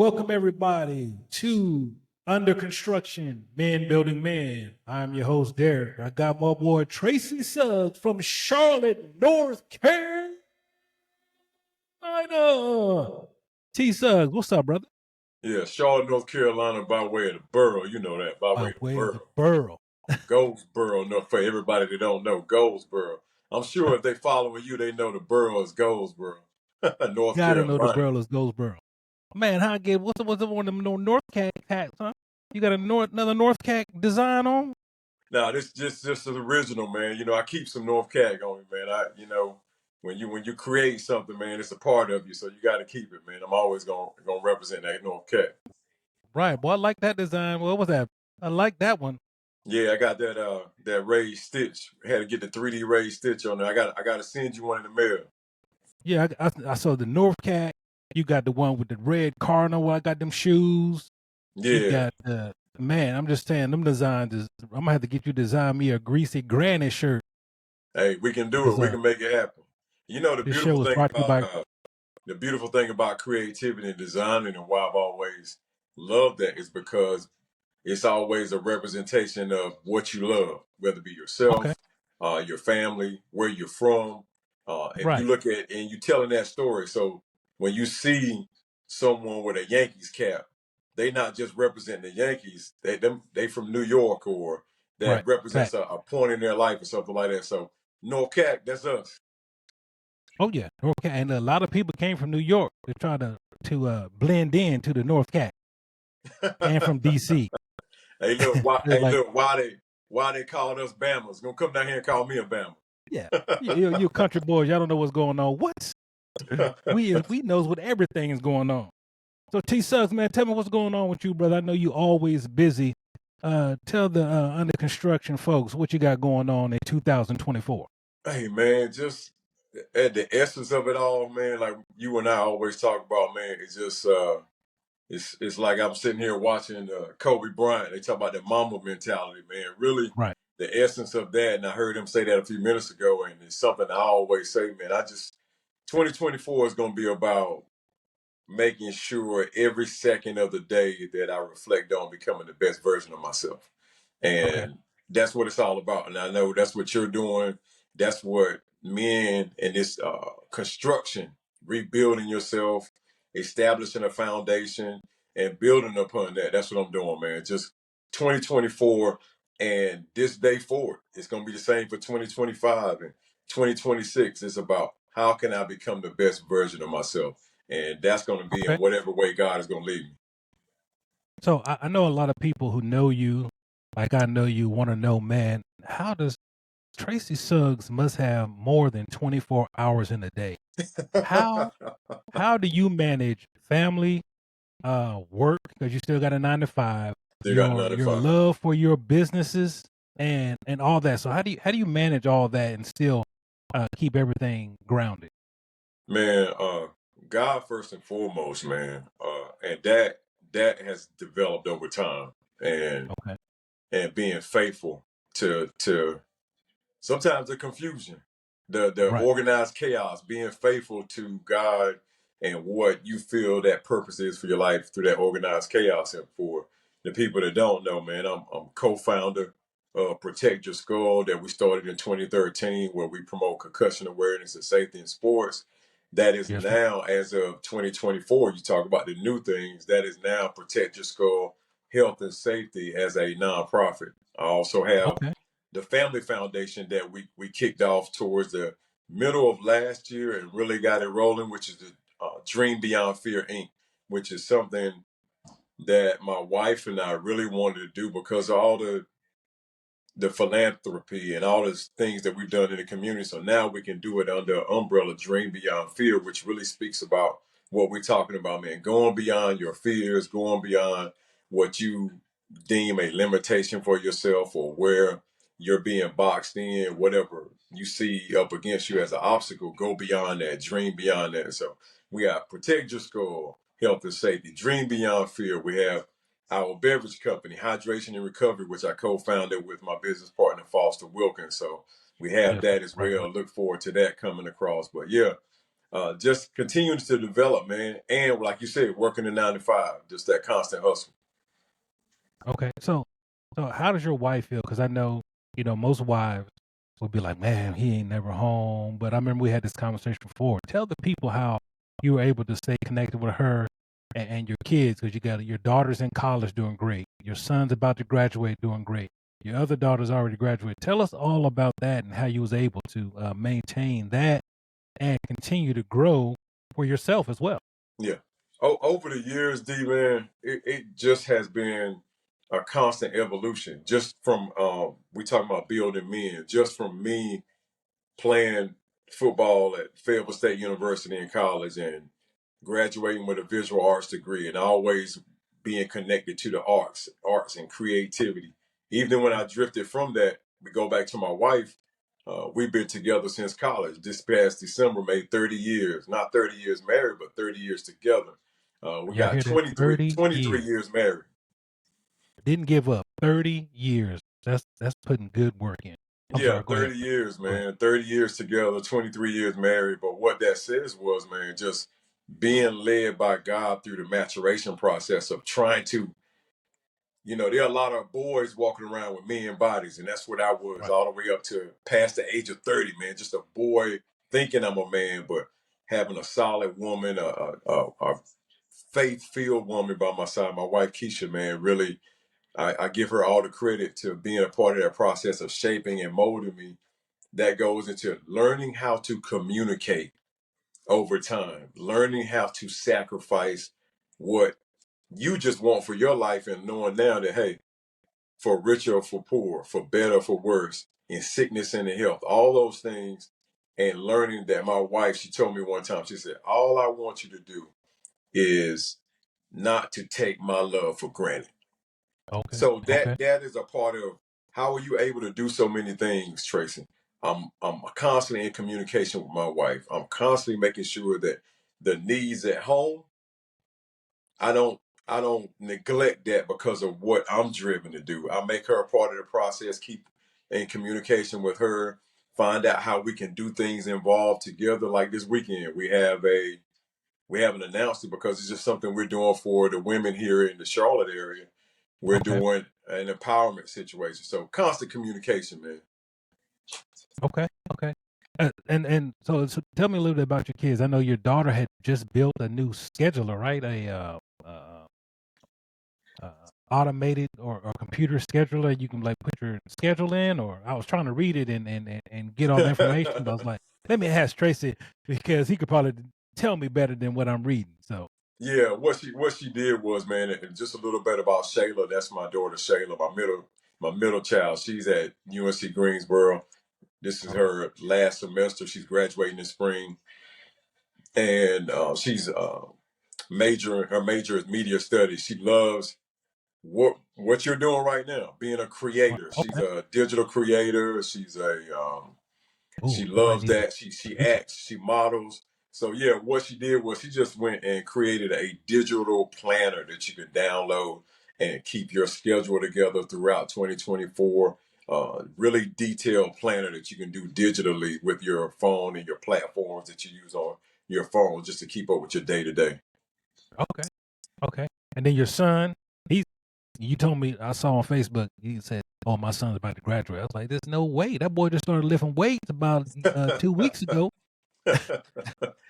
Welcome everybody to Under Construction Men Building Men. I'm your host Derrick. I got my boy Tracy Suggs from Charlotte, North Carolina. T Suggs, what's up, brother? Yeah, Charlotte, North Carolina, by way of the borough. You know that, by way By of the way of the borough. borough. Goldsboro, no, for everybody that don't know, Goldsboro. I'm sure if they following you, they know the borough is Goldsboro, North Gotta know the Carolina. borough is Goldsboro. Man, how I get what's the one of them North Cat hats, huh? You got another North Cat design on? Now, this just the original, man. You know, I keep some North Cat on me, man. When you create something, man, it's a part of you, so you got to keep it, man. I'm always gonna represent that North Cat. Right, boy, I like that design. What was that? I like that one. Yeah, I got that raised stitch. Had to get the 3D raised stitch on there. I gotta send you one in the mail. Yeah, I saw the North Cat. You got the one with the red cardinal. I got them shoes. You Yeah. got man. I'm just saying them designs is. I'm gonna have to get you to design me a greasy granny shirt. Hey, we can do it. Cause We can make it happen. You know this show is brought to you by. the beautiful thing about creativity and designing, and why I've always loved that, is because it's always a representation of what you love, whether it be Okay, yourself, your family, where you're from. And you right, look at and you telling that story. So when you see someone with a Yankees cap, they not just representing the Yankees. They from New York, or right, that represents fact. a point in their life or something like that. So North Cat, that's us. Oh yeah, North Cat, and a lot of people came from New York to try to blend in to the North Cat, and from DC. Hey, look, why? They're Hey, like, look, why they called us Bama's? Gonna come down here and call me a Bama. yeah, you country boys, y'all don't know what's going on. What? We knows what everything is going on. So T Suggs, man, tell me what's going on with you, brother. I know you always busy. Tell the under construction folks what you got going on in 2024. Hey, man, just at the essence of it all, man, like you and I always talk about, man, it's just it's like I'm sitting here watching Kobe Bryant. They talk about the Mamba mentality, man. Really, Right. the essence of that, and I heard him say that a few minutes ago, and it's something I always say, man. 2024 is going to be about making sure every second of the day that I reflect on becoming the best version of myself. Okay. And that's what it's all about. And I know that's what you're doing. That's what men in this construction, rebuilding yourself, establishing a foundation, and building upon that. That's what I'm doing, man. Just 2024 and this day forward. It's going to be the same for 2025 and 2026. It's about how can I become the best version of myself? And that's going to be in Okay. whatever way God is going to lead me. So I know a lot of people who know you, like I know you, want to know, man, how does Tracy Suggs must have more than 24 hours in a day? How how do you manage family, work because you still got a 9 to 5, Still got your 95. love for your businesses and all that. So how do you manage all that and still keep everything grounded? Man, God first and foremost, man. And that has developed over time, and Okay. being faithful to sometimes the confusion, the Right. organized chaos, being faithful to God and what you feel that purpose is for your life through that organized chaos. And for the people that don't know, man, I'm co-founder of Protect Your Skull, that we started in 2013, where we promote concussion awareness and safety in sports. That is Yes, sir. now, as of 2024, you talk about the new things, that is now Protect Your Skull Health and Safety as a nonprofit. I also have Okay. the family foundation that we kicked off towards the middle of last year and really got it rolling, which is the Dream Beyond Fear Inc., which is something that my wife and I really wanted to do because of all the philanthropy and all the things that we've done in the community. So now we can do it under umbrella Dream Beyond Fear, which really speaks about what we're talking about, man. Going beyond your fears, going beyond what you deem a limitation for yourself, or where you're being boxed in, whatever you see up against you as an obstacle. Go beyond that, dream beyond that. So we got Protect Your Skull, Health and Safety, Dream Beyond Fear. We have our beverage company, Hydration and Recovery, which I co-founded with my business partner, Foster Wilkins. So we have Yes, sir. that as Right. well. Look forward to that coming across. But yeah, just continuing to develop, man. And like you said, working the 9 to 5, just that constant hustle. Okay. So how does your wife feel? Because I know, most wives will be like, man, he ain't never home. But I remember we had this conversation before. Tell the people how you were able to stay connected with her and your kids, because you got your daughter's in college doing great. Your son's about to graduate doing great. Your other daughter's already graduated. Tell us all about that and how you was able to maintain that and continue to grow for yourself as well. Yeah. Over the years, D man, it just has been a constant evolution. Just from we talking about building men, just from me playing football at Fayetteville State University in college and graduating with a visual arts degree and always being connected to the arts and creativity. Even when I drifted from that, we go back to my wife. We've been together since college. This past December made 30 years, not 30 years married, but 30 years together. We Y'all got hear that? 30 23 years. years married. Didn't give up. 30 years. That's putting good work in. I'm Yeah, sorry. Go ahead. 30 years, Go ahead. man. 30 years together, 23 years married. But what that says was, man, just being led by God through the maturation process of trying to, there are a lot of boys walking around with men bodies, and that's what I was Right. all the way up to past the age of 30, man. Just a boy thinking I'm a man, but having a solid woman, a faith-filled woman by my side. My wife, Keisha, man, really, I give her all the credit to being a part of that process of shaping and molding me that goes into learning how to communicate over time, learning how to sacrifice what you just want for your life, and knowing now that, hey, for richer or for poor, for better or for worse, in sickness and in health, all those things. And learning that my wife, she told me one time, she said, all I want you to do is not to take my love for granted. Okay. So Okay. that is a part of how are you able to do so many things, Tracy? I'm constantly in communication with my wife. I'm constantly making sure that the needs at home, I don't I don't neglect that because of what I'm driven to do. I make her a part of the process, keep in communication with her, find out how we can do things involved together. Like this weekend, we haven't announced it because it's just something we're doing for the women here in the Charlotte area. We're Okay. doing an empowerment situation. So constant communication, man. Okay. Okay. And so tell me a little bit about your kids. I know your daughter had just built a new scheduler, right? Uh, uh, automated or computer scheduler. You can like put your schedule in. Or I was trying to read it and get all the information, but I was like, let me ask Tracy because he could probably tell me better than what I'm reading. So Yeah, what she did was, man, and just a little bit about Shayla. That's my daughter Shayla, my middle child. She's at UNC Greensboro. This is okay. her last semester. She's graduating in spring, and she's majoring. Her major is media studies. She loves what you're doing right now, being a Right. creator. She's Okay. a digital creator. She Oh, you might loves need to that. She teach her. acts, she models. So yeah, what she did was she just went and created a digital planner that you can download and keep your schedule together throughout 2024. Really detailed planner that you can do digitally with your phone and your platforms that you use on your phone just to keep up with your day to day. Okay. Okay. And then your son, you told me I saw on Facebook, he said, "Oh, my son's about to graduate." I was like, "There's no way. That boy just started lifting weights about 2 weeks ago,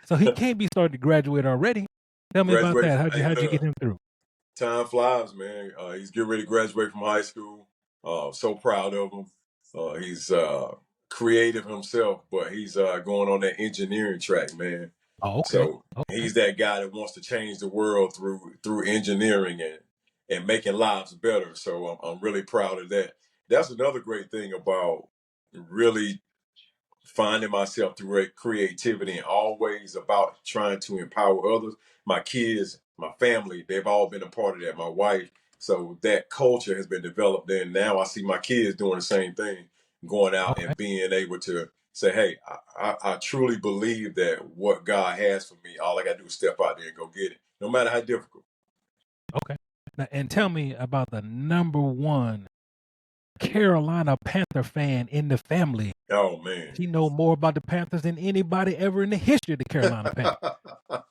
so he can't be starting to graduate already." Tell me about Graduate that. from How'd you get him through? time flies, man. He's getting ready to graduate from high school. So proud of him. He's creative himself, but he's going on that engineering track, man. Oh, okay. So Okay. he's that guy that wants to change the world through engineering and making lives better. So I'm really proud of that. That's another great thing about really finding myself through creativity and always about trying to empower others. My kids, my family, they've all been a part of that. My wife. So that culture has been developed. And now I see my kids doing the same thing, going out Okay. and being able to say, hey, I truly believe that what God has for me, all I got to do is step out there and go get it, no matter how difficult. Okay. Now, and tell me about the number one Carolina Panther fan in the family. Oh man. She know more about the Panthers than anybody ever in the history of the Carolina Panthers.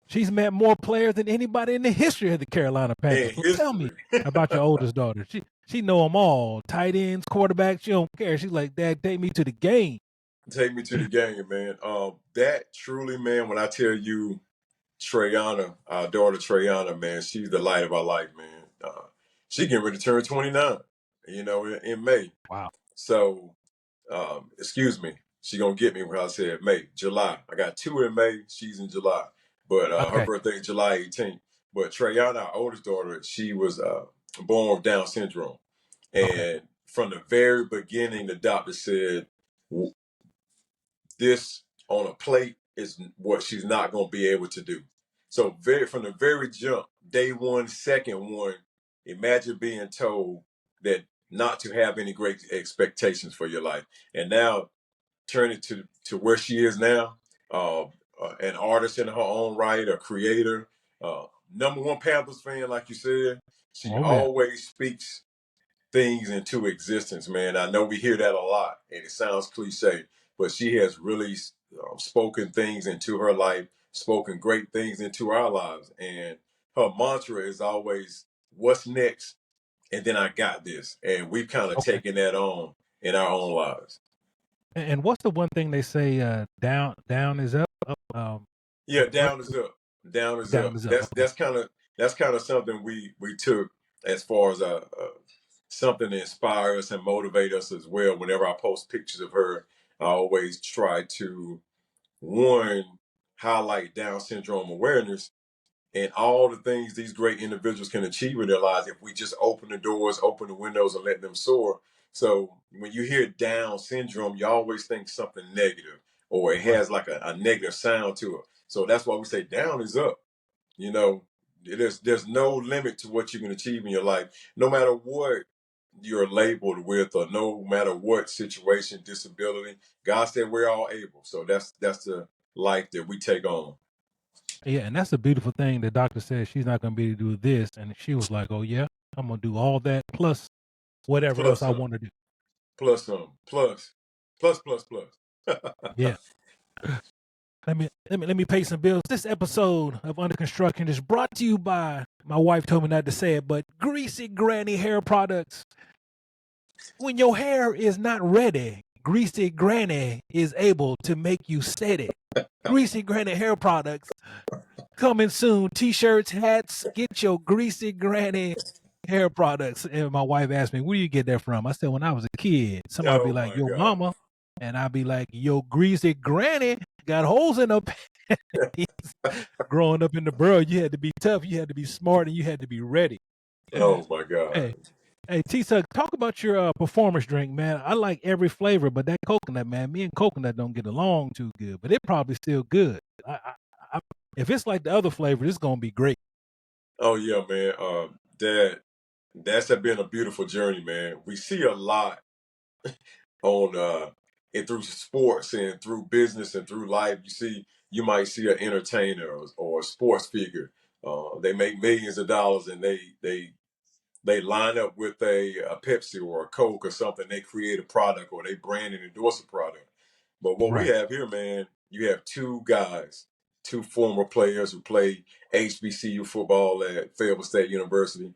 She's met more players than anybody in the history of the Carolina Panthers. In So tell me history. about your oldest daughter. She know them all. Tight ends, quarterbacks. She don't care. She's like, Dad, take me to the game. Take me to the game, man. That truly, man, when I tell you Treyana, our daughter Treyana, man, she's the light of our life, man. She getting ready to turn 29, in May. Wow. So, excuse me, she gonna get me when I said May, July. I got two in May. She's in July, but her Okay. birthday is July 18th. But Treyana, our oldest daughter, she was born with Down syndrome, Okay. and from the very beginning, the doctor said this on a plate is what she's not going to be able to do. So from the very jump, day one, second one, imagine being told that not to have any great expectations for your life, and now turn it to where she is now, an artist in her own right, a creator, number one Panthers fan, like you said. She Oh man. always speaks things into existence, man. I know we hear that a lot, and it sounds cliche, but she has really spoken things into her life, spoken great things into our lives, and her mantra is always, "What's next?" And then I got this, and we've kind of Okay. taken that on in our own lives. And what's the one thing they say? Down is up. Yeah, What? down is up. Down is Down up. is up. That's Okay. that's kind of that's kind of something we took as far as something to inspire us and motivate us as well. Whenever I post pictures of her, I always try to one highlight Down syndrome awareness and all the things these great individuals can achieve in their lives if we just open the doors, open the windows, and let them soar. So when you hear Down syndrome, you always think something negative or it Right. has like a negative sound to it. So that's why we say down is up. You know, there's no limit to what you can achieve in your life, no matter what you're labeled with, or no matter what situation, disability. God said we're all able. So that's the life that we take on. Yeah, and that's a beautiful thing. The doctor said she's not going to be able to do this, and she was like, "Oh yeah, I'm gonna do all that plus whatever else Plus I some, want to do." plus some, plus. Yeah. Let me pay some bills. This episode of Under Construction is brought to you by, my wife told me not to say it, but Greasy Granny Hair Products. When your hair is not ready, Greasy Granny is able to make you steady. Greasy Granny Hair Products coming soon. T-shirts, hats. Get your Greasy Granny Hair Products. And my wife asked me, "Where do you get that from?" I said, "When I was a kid, somebody be Oh like, my yo God. mama,' and I'd be like, yo Greasy Granny got holes in her panties." Growing up in the borough, you had to be tough, you had to be smart, and you had to be ready. Oh my God. Hey, hey, T-Sug, talk about your performance drink, man. I like every flavor, but that coconut, man, me and coconut don't get along too good, but it probably still good. I, if it's like the other flavor, it's gonna be great. Oh yeah, man. That's been a beautiful journey, man. We see a lot on and through sports and through business and through life. You might see an entertainer or a sports figure. They make millions of dollars, and they line up with a Pepsi or a Coke or something. They create a product or they brand and endorse a product. But what we Right, have here, man, you have two guys, two former players who played HBCU football at Fayetteville State University.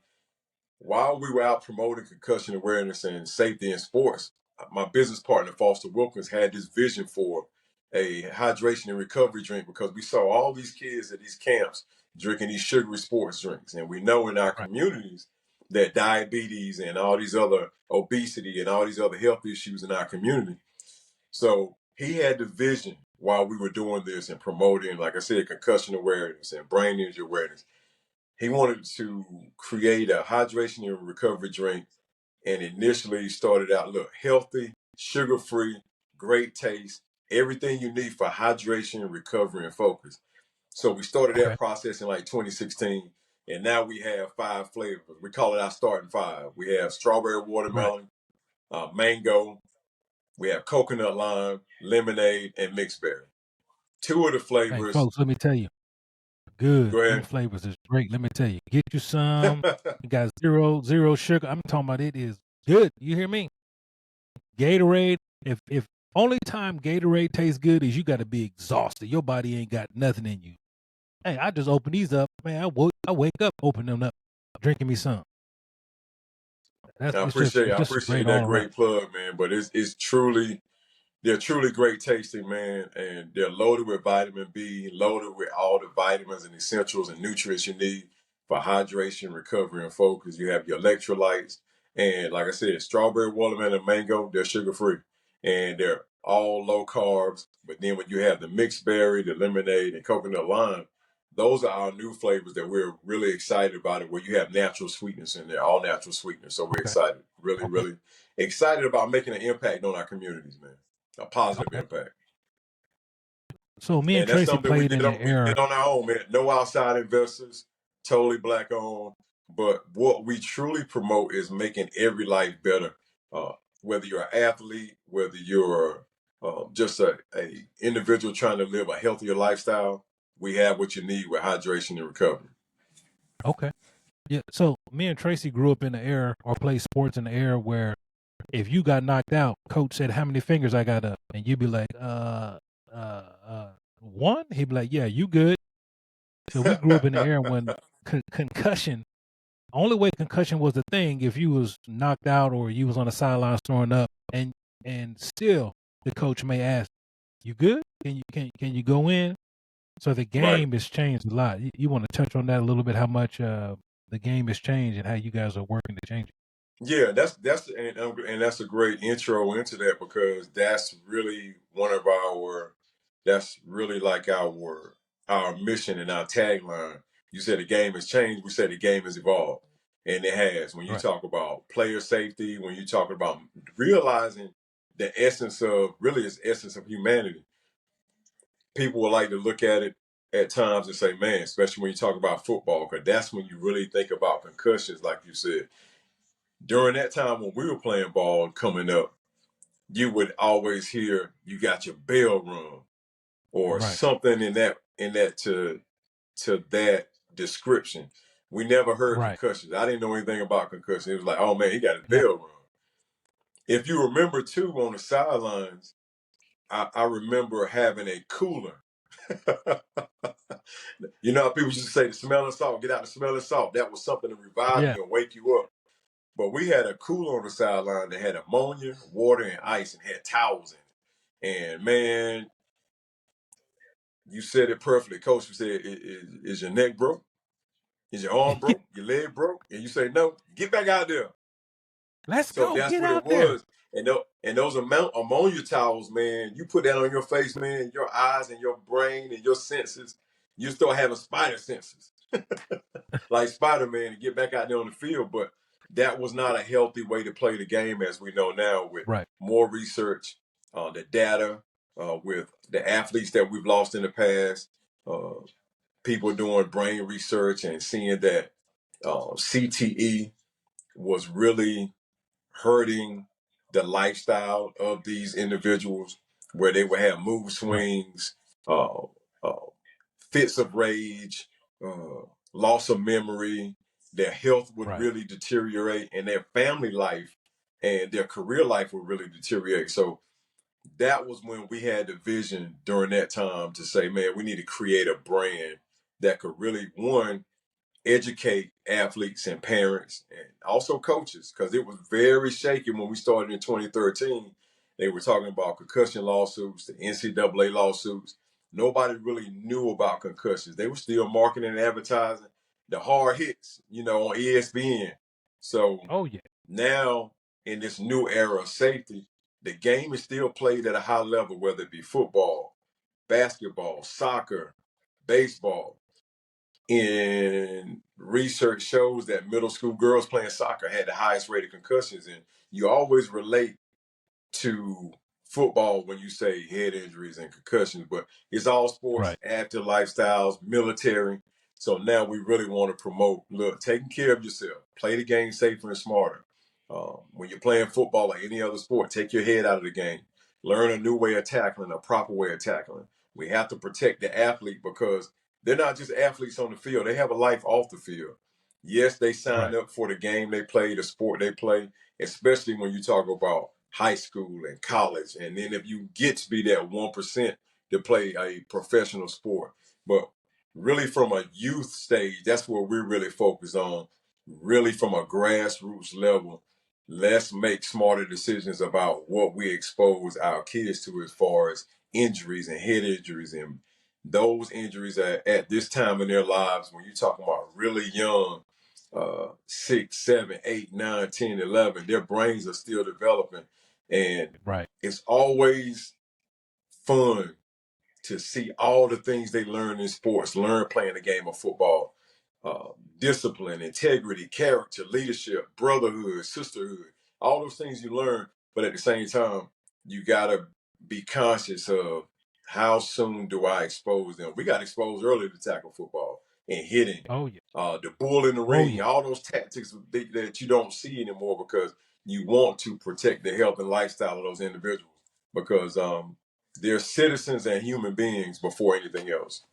While we were out promoting concussion awareness and safety in sports, my business partner, Foster Wilkins, had this vision for a hydration and recovery drink because we saw all these kids at these camps drinking these sugary sports drinks. And we know in our right. communities that diabetes and all these other obesity and all these other health issues in our community. So he had the vision while we were doing this and promoting, like I said, concussion awareness and brain injury awareness. He wanted to create a hydration and recovery drink, and initially started out, look, healthy, sugar-free, great taste, everything you need for hydration, recovery, and focus. So we started Okay, that process in like 2016, and now we have 5 flavors. We call it our starting 5. We have strawberry right. watermelon, mango, we have coconut lime, lemonade, and mixed berry. Two of the Hey, flavors, folks, let me tell you, good. go Them ahead. flavors is great. Let me tell you, get you some. It got zero sugar. I'm talking about it is good. You hear me? Gatorade. If only time Gatorade tastes good is you got to be exhausted. Your body ain't got nothing in you. Hey, I just open these up, man. I wake up, open them up, drinking me some. I It's just appreciate great that all around. great plug, man. But it's truly they're truly great tasting, man, and they're loaded with vitamin B, loaded with all the vitamins and essentials and nutrients you need for hydration, recovery, and focus. You have your electrolytes, and like I said, strawberry, watermelon, and mango, they're sugar free, and they're all low carbs. But then when you have the mixed berry, the lemonade, and coconut lime, those are our new flavors that we're really excited about it, where you have natural sweetness in there, all natural sweetness. So we're Okay, excited, really, okay, really excited about making an impact on our communities, man, a positive okay. impact. So me and And that's Tracy something we played did in on the air. our own, man. No outside investors, totally black owned. But what we truly promote is making every life better. Uh, whether you're an athlete, whether you're just a individual trying to live a healthier lifestyle, we have what you need with hydration and recovery. Okay, yeah. So me and Tracy grew up in the air or played sports in the air where if you got knocked out, coach said how many fingers I got up, and you'd be like, one. He'd be like, yeah, you good. So we grew up in the era when concussion. Only way concussion was the thing if you was knocked out or you was on the sidelines throwing up, and still the coach may ask, "You good? Can you go in?" So the Right. game has changed a lot. You want to touch on that a little bit? How much the game has changed and how you guys are working to change it? Yeah, and that's a great intro into that because that's really one of our that's really like our mission and our tagline. You said the game has changed, we said the game has evolved. And it has. When you Right, talk about player safety, when you talk about realizing the essence of really is essence of humanity, people would like to look at it at times and say, man, especially when you talk about football, because that's when you really think about concussions, like you said during that time when we were playing ball coming up, you would always hear you got your bell rung or right, something in that to that description. We never heard right. concussions. I didn't know anything about concussions. It was like, oh man, he got his Yeah, bell rung. If you remember too on the sidelines, I remember having a cooler. You know how people used to say the smell of salt, get out the smell of salt. That was something to revive yeah. you and wake you up. But we had a cooler on the sideline that had ammonia, water, and ice, and had towels in it. And man, you said it perfectly, Coach. You said, "Is your neck broke? Is your arm broke? Your leg broke?" And you say, "No, get back out there." Let's So go. that's Get what it out there. was. And those ammonia towels, man, you put that on your face, man, your eyes and your brain and your senses, you start having spider senses. Like Spider-Man to get back out there on the field. But that was not a healthy way to play the game as we know now with Right, more research, the data, with the athletes that we've lost in the past, uh, people doing brain research and seeing that CTE was really hurting the lifestyle of these individuals where they would have mood right, swings, uh, uh, fits of rage, loss of memory. Their health would right. really deteriorate, and their family life and their career life would really deteriorate. So that was when we had the vision during that time to say, man, we need to create a brand that could really one educate athletes and parents and also coaches because it was very shaky when we started in 2013. They were talking about concussion lawsuits, the NCAA lawsuits. Nobody really knew about concussions. They were still marketing and advertising the hard hits, on ESPN. So Oh yeah, now in this new era of safety, the game is still played at a high level, whether it be football, basketball, soccer, baseball. And research shows that middle school girls playing soccer had the highest rate of concussions. And you always relate to football when you say head injuries and concussions, but it's all sports, right. active lifestyles, military. So now we really want to promote, look, taking care of yourself, play the game safer and smarter. When you're playing football or any other sport, take your head out of the game. Learn a new way of tackling, a proper way of tackling. We have to protect the athlete because they're not just athletes on the field; they have a life off the field. Yes, they sign Right. up for the game they play, the sport they play, especially when you talk about high school and college. And then if you get to be that 1% to play a professional sport. But really from a youth stage, that's where we're really focused on, really from a grassroots level. Let's make smarter decisions about what we expose our kids to as far as injuries and head injuries and those injuries at this time in their lives when you're talking about really young 6, 7, 8, 9, 10, 11, their brains are still developing. And Right. it's always fun to see all the things they learn in sports, learn playing the game of football, discipline, integrity, character, leadership, brotherhood, sisterhood, all those things you learn. But at the same time, you got to be conscious of how soon do I expose them. We got exposed early to tackle football and hitting, Oh yeah. the bull in the Oh ring, yeah. all those tactics that you don't see anymore because you want to protect the health and lifestyle of those individuals because they're citizens and human beings before anything else.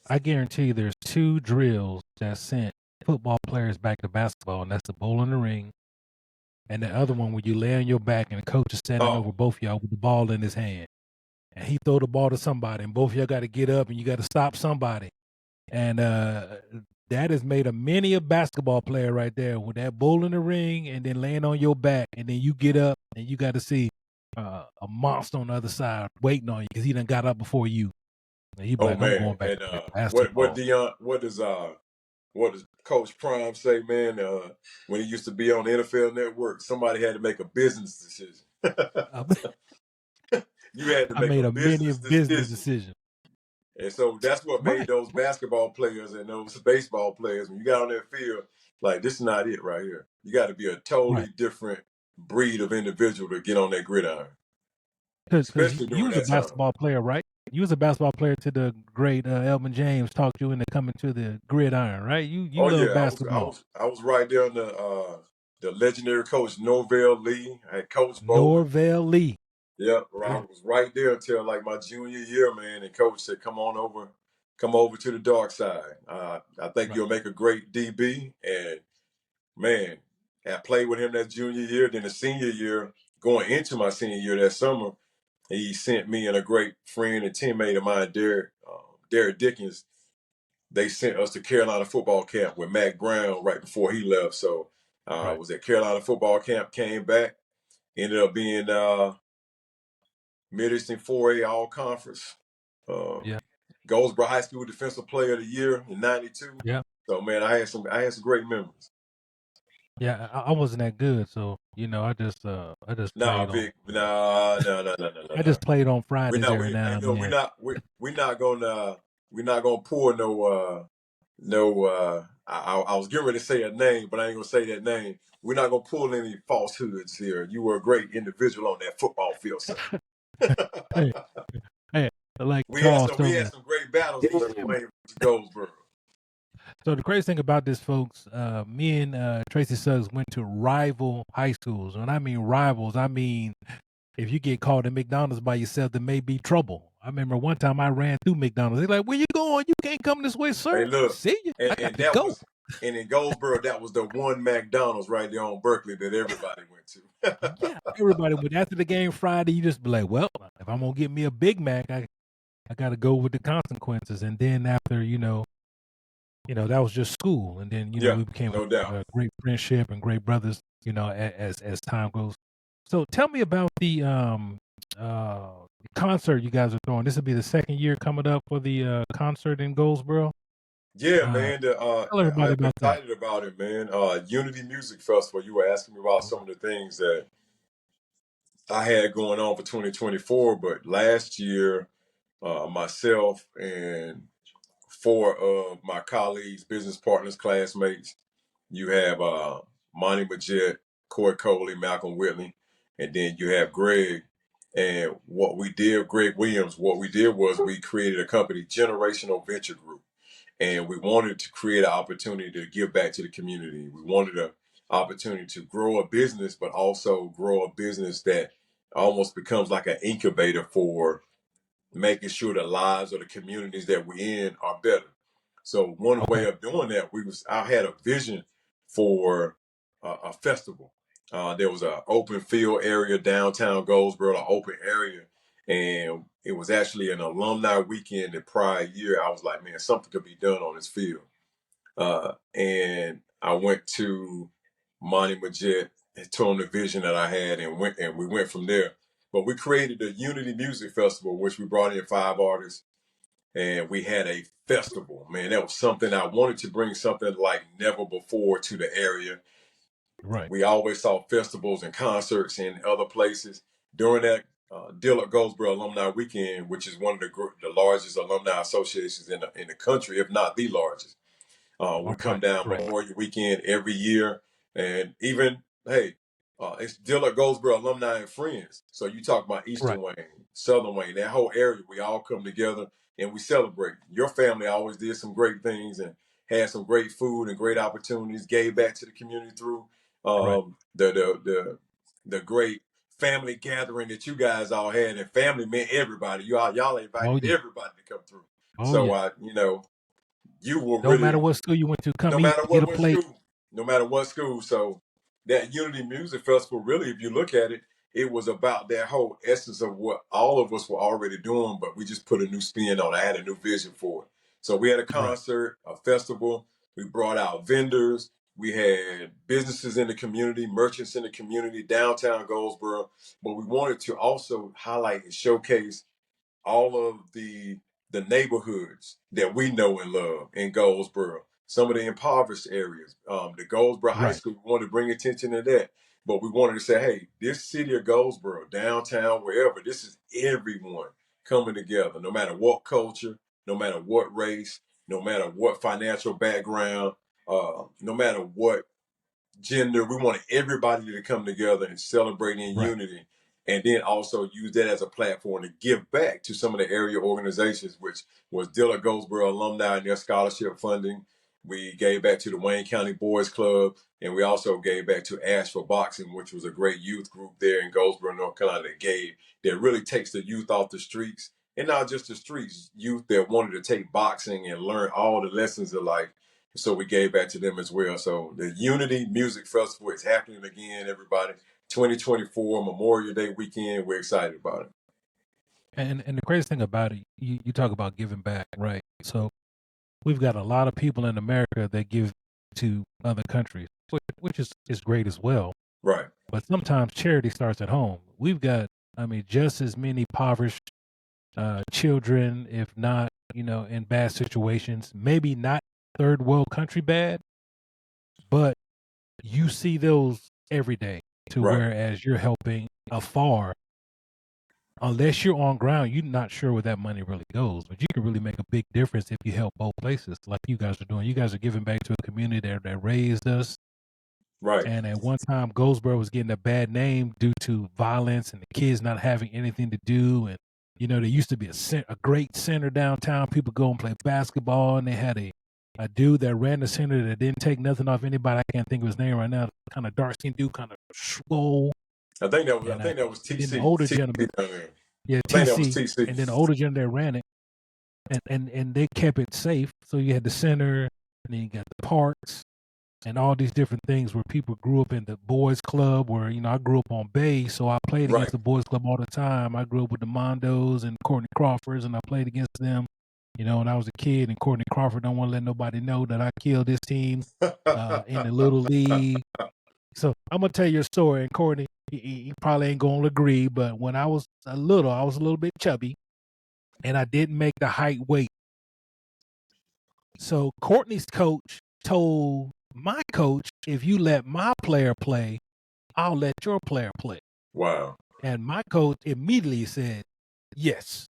I guarantee you there's two drills that sent football players back to basketball, and that's the bowl in the ring, and the other one where you lay on your back and the coach is standing Oh, over both of y'all with the ball in his hand. And he throw the ball to somebody, and both of y'all got to get up and you got to stop somebody. And that has made a many a basketball player right there with that bull in the ring and then laying on your back, and then you get up and you got to see a monster on the other side waiting on you because he done got up before you. And he be oh like, I'm man. going back And to play what basketball. Dion what does Coach Prime say, man? When he used to be on the NFL Network, somebody had to make a business decision. I You had to I make a made a many a business business decision. decision. And so that's what made Right. those basketball players and those baseball players, when you got on that field, like, this is not it right here. You got to be a Right. totally different breed of individual to get on that gridiron, Because especially you during was a that time. basketball player, right? You was a basketball player to the great Elvin James talked you into coming to the gridiron, right? You Oh love yeah, I was I basketball. was I was right there on the legendary coach Norvell Lee. I had Coach Bowman. Norvell Lee. Yep, I Yeah. was right there until like my junior year, man. And coach said, come over to the dark side. I think Right. you'll make a great DB." And man, I played with him that junior year. Then the senior year, going into my senior year that summer, he sent me and a great friend and teammate of mine, Derrick Dickens. They sent us to Carolina football camp with Mac Brown right before he left. So I Right. was at Carolina football camp, came back, ended up being Mid-Eastern 4A All Conference. Uh, Yeah. Goldsboro High School Defensive Player of the Year in '92. Yeah. So man, I had some great memories. Yeah. I wasn't that good, so I just Nah, played on. Vic, nah, no, no, no, no, no, I no. just played on We're Fridays not. every now and No, then. we're not gonna pour no. I was getting ready to say a name, but I ain't gonna say that name. We're not gonna pull any falsehoods here. You were a great individual on that football field, sir. Hey, hey, like Charles We told had me. some great battles each way to Goldsboro. So the crazy thing about this, folks, me and Tracy Suggs went to rival high schools. When I mean rivals, I mean if you get called at McDonald's by yourself, there may be trouble. I remember one time I ran through McDonald's. They're like, "Where you going? You can't come this way, Hey, sir. look, See you. I got and to go." in Goldsboro, that was the one McDonald's right there on Berkeley that everybody went to. Yeah, everybody would after the game Friday. You just be like, "Well, if I'm gonna get me a Big Mac, I got to go with the consequences." And then after that was just school, and then Yeah, we became no doubt. a great friendship and great brothers. As time goes. So tell me about uh concert you guys are throwing. This will be the second year coming up for the concert in Goldsboro. Yeah, Uh, man. Tell everybody I'm about that. excited about it, man. Unity Music Festival. You were asking me about some of the things that I had going on for 2024, but last year, myself and four of my colleagues, business partners, classmates. You have Monty Majette, Corey Coley, Malcolm Whitley, and then you have Greg. And Greg Williams, what we did was we created a company, Generational Venture Group. And we wanted to create an opportunity to give back to the community. We wanted an opportunity to grow a business, but also grow a business that almost becomes like an incubator for making sure the lives of the communities that we're in are better. So one way Okay. of doing that, I had a vision for a festival. There was an open field area downtown Goldsboro, an open area, and it was actually an alumni weekend the prior year. I was like, man, something could be done on this field. And I went to Monty Majette and told him the vision that I had, and we went from there. But we created a Unity Music Festival, which we brought in 5 artists, and we had a festival. Man, that was something I wanted to bring something like never before to the area. Right. We always saw festivals and concerts in other places. During that Dillard Goldsboro Alumni Weekend, which is one of the largest alumni associations in the country, if not the largest. We All come right. down Correct. Memorial Weekend every year, and even hey, it's Dillard Goldsboro alumni and friends. So you talk about Right. Eastern Wayne, Southern Wayne, that whole area. We all come together and we celebrate. Your family always did some great things and had some great food and great opportunities. Gave back to the community through Right. the great family gathering that you guys all had, and family meant everybody. Y'all Oh invited yeah. everybody to come through. Oh So yeah. you were Don't really matter what school you went to, no come eat, matter get a what plate. school, no matter what school. So that Unity Music Festival, really, if you look at it, it was about that whole essence of what all of us were already doing, but we just put a new spin on it. I had a new vision for it. So we had a Right. concert, a festival. We brought out vendors. We had businesses in the community, merchants in the community, downtown Goldsboro. But we wanted to also highlight and showcase all of the neighborhoods that we know and love in Goldsboro, some of the impoverished areas. The Goldsboro High Right. School, we wanted to bring attention to that. But we wanted to say, hey, this city of Goldsboro, downtown, wherever, this is everyone coming together, no matter what culture, no matter what race, no matter what financial background, no matter what gender. We wanted everybody to come together and celebrate in Right. unity, and then also use that as a platform to give back to some of the area organizations, which was Dillard Goldsboro alumni and their scholarship funding. We gave back to the Wayne County Boys Club, and we also gave back to Ash for Boxing, which was a great youth group there in Goldsboro, North Carolina, that really takes the youth off the streets, and not just the streets, youth that wanted to take boxing and learn all the lessons of life. So we gave back to them as well. So the Unity Music Festival is happening again, everybody. 2024 Memorial Day weekend. We're excited about it. And the crazy thing about it, you talk about giving back, right? So we've got a lot of people in America that give to other countries, which is great as well. Right. But sometimes charity starts at home. We've got, I mean, just as many impoverished children, if not, in bad situations. Maybe not third world country bad, but you see those every day. To Right. whereas you're helping afar, unless you're on ground, you're not sure where that money really goes. But you can really make a big difference if you help both places, like you guys are doing. You guys are giving back to a community that raised us. Right. And at one time, Goldsboro was getting a bad name due to violence and the kids not having anything to do. And there used to be a great center downtown. People go and play basketball, and they had a dude that ran the center that didn't take nothing off anybody. I can't think of his name right now. Kind of dark skinned dude, kind of swole. I think that was I And think that was then the TC. older TC gentleman, down there. yeah, I think that was TC, TC. and then the older gentleman that ran it, and they kept it safe. So you had the center, and then you got the parks, and all these different things where people grew up in the boys club. Where I grew up on Bay, so I played Right. against the boys club all the time. I grew up with the Mondos and Courtney Crawfords, and I played against them. When I was a kid, and Courtney Crawford don't want to let nobody know that I killed this team in the little league. So I'm gonna tell you a story, and Courtney, he probably ain't gonna agree, but when I was a little bit chubby, and I didn't make the height weight. So Courtney's coach told my coach, if you let my player play, I'll let your player play. Wow. And my coach immediately said, yes.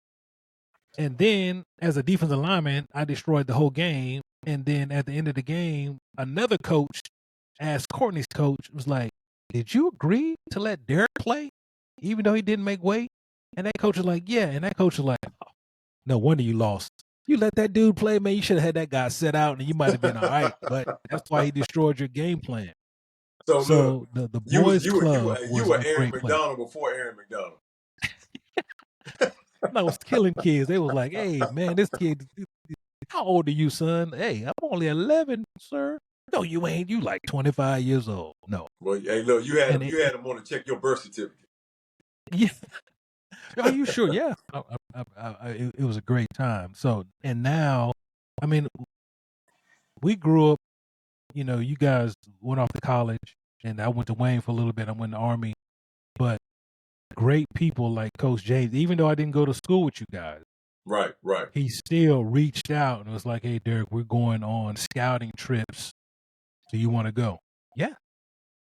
And then as a defensive lineman, I destroyed the whole game. And then at the end of the game, another coach asked Courtney's coach, was like, did you agree to let Derrick play, even though he didn't make weight? And that coach was like, yeah. And that coach was like, oh, no wonder you lost. You let that dude play, man. You should have had that guy set out, and you might have been all right. But that's why he destroyed your game plan. So look, So the you was boys you were you club were you was were a Aaron great place. McDonald before Aaron McDonald. I was killing kids. They was like, "Hey, man, this kid How old are you, son? Hey, I'm only 11, sir. No, you ain't. You like 25 years old. No. Well, hey, look, you had And him. You had him on to check your birth certificate. yeah, are you sure? Yeah. It was a great time. So, and now, I mean, we grew up, you guys went off to college and I went to Wayne for a little bit. I went to the Army, but great people like Coach James, even though I didn't go to school with you guys, Right, right. he still reached out and was like, "Hey, Derrick, we're going on scouting trips. Do you want to go?" Yeah.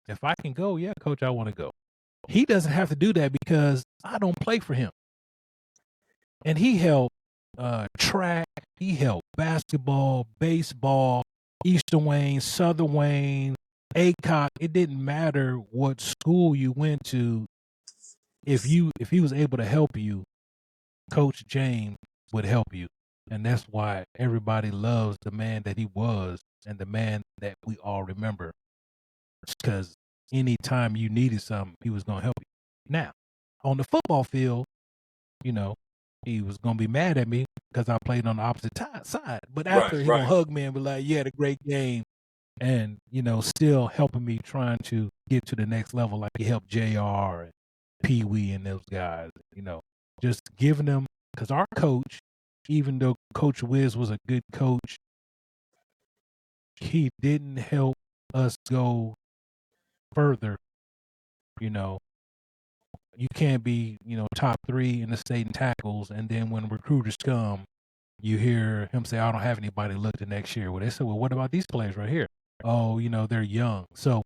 If I can go, yeah, coach, I want to go. He doesn't have to do that because I don't play for him. And he helped track, he helped basketball, baseball, Eastern Wayne, Southern Wayne, ACOC. It didn't matter what school you went to. If he was able to help you, Coach James would help you. And that's why everybody loves the man that he was and the man that we all remember. Because anytime you needed something, he was going to help you. Now, on the football field, you know, he was going to be mad at me because I played on the opposite side. But Right, after, he going right. to hug me and be like, you had a great game. And, still helping me trying to get to the next level. Like he helped JR and Pee Wee and those guys, just giving them, because our coach, even though Coach Wiz was a good coach, he didn't help us go further. You can't be, top 3 in the state in tackles, and then when recruiters come, you hear him say, I don't have anybody to look the next year. Well, they said, well, what about these players right here? Oh, they're young. So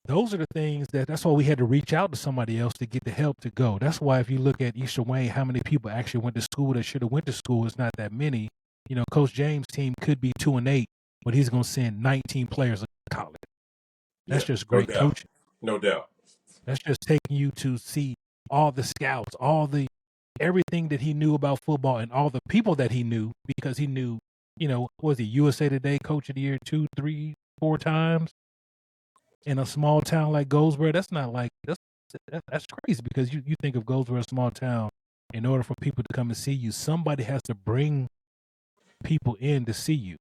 those are the things that's why we had to reach out to somebody else to get the help to go. That's why if you look at Eastern Wayne, how many people actually went to school that should have went to school, it's not that many. Coach James' team could be 2-8, but he's going to send 19 players to college. Yeah, That's just no great doubt. coaching. No doubt. That's just taking you to see all the scouts, everything that he knew about football and all the people that he knew, because he knew, was he USA Today Coach of the Year 2, 3, 4 times in a small town like Goldsboro? That's not like that's crazy, because you think of Goldsboro, a small town. In order for people to come and see you, somebody has to bring people in to see you.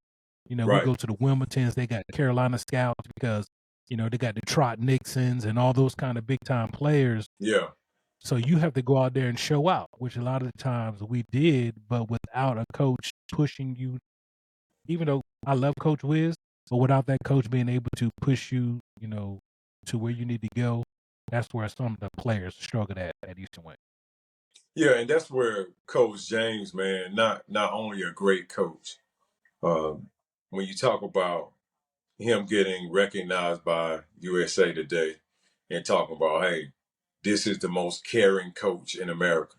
We Right. go to the Wilmingtons, they got Carolina scouts because, they got the Trot Nixons and all those kind of big time players. Yeah. So you have to go out there and show out, which a lot of the times we did, but without a coach pushing you, even though I love Coach Wiz, but without that coach being able to push you, to where you need to go, that's where some of the players struggled at Eastern Wayne. Yeah, and that's where Coach James, man, not only a great coach. When you talk about him getting recognized by USA Today and talking about, hey, this is the most caring coach in America.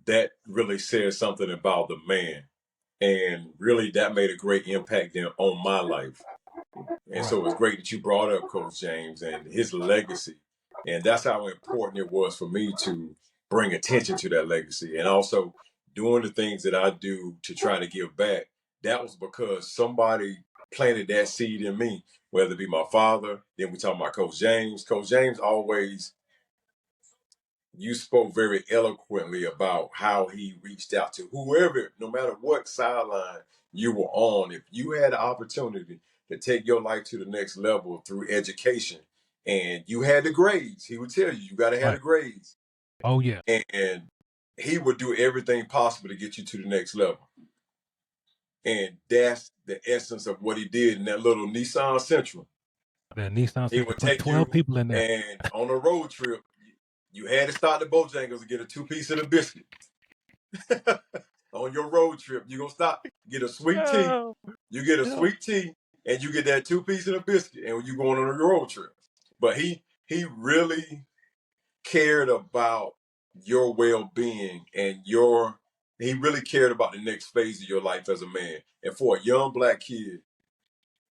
That really says something about the man. And really, that made a great impact on my life. And Right. so it's great that you brought up Coach James and his legacy. And that's how important it was for me to bring attention to that legacy. And also doing the things that I do to try to give back. That was because somebody planted that seed in me, whether it be my father, then we talk about Coach James. Coach James always, you spoke very eloquently about how he reached out to whoever, no matter what sideline you were on. If you had the opportunity to take your life to the next level through education and you had the grades, he would tell you, you got to have the Right. grades. Oh yeah. And he would do everything possible to get you to the next level. And that's the essence of what he did in that little Nissan Central. The Nissan He Central would put take 12 you, people in there. and on a road trip, you had to stop at Bojangles and get a 2-piece of the biscuit. On your road trip, you're gonna stop, get a sweet tea. Oh, You get a yeah. sweet tea, and you get that 2-piece of a biscuit, and you going on a road trip. But he really cared about your well-being and he really cared about the next phase of your life as a man. And for a young black kid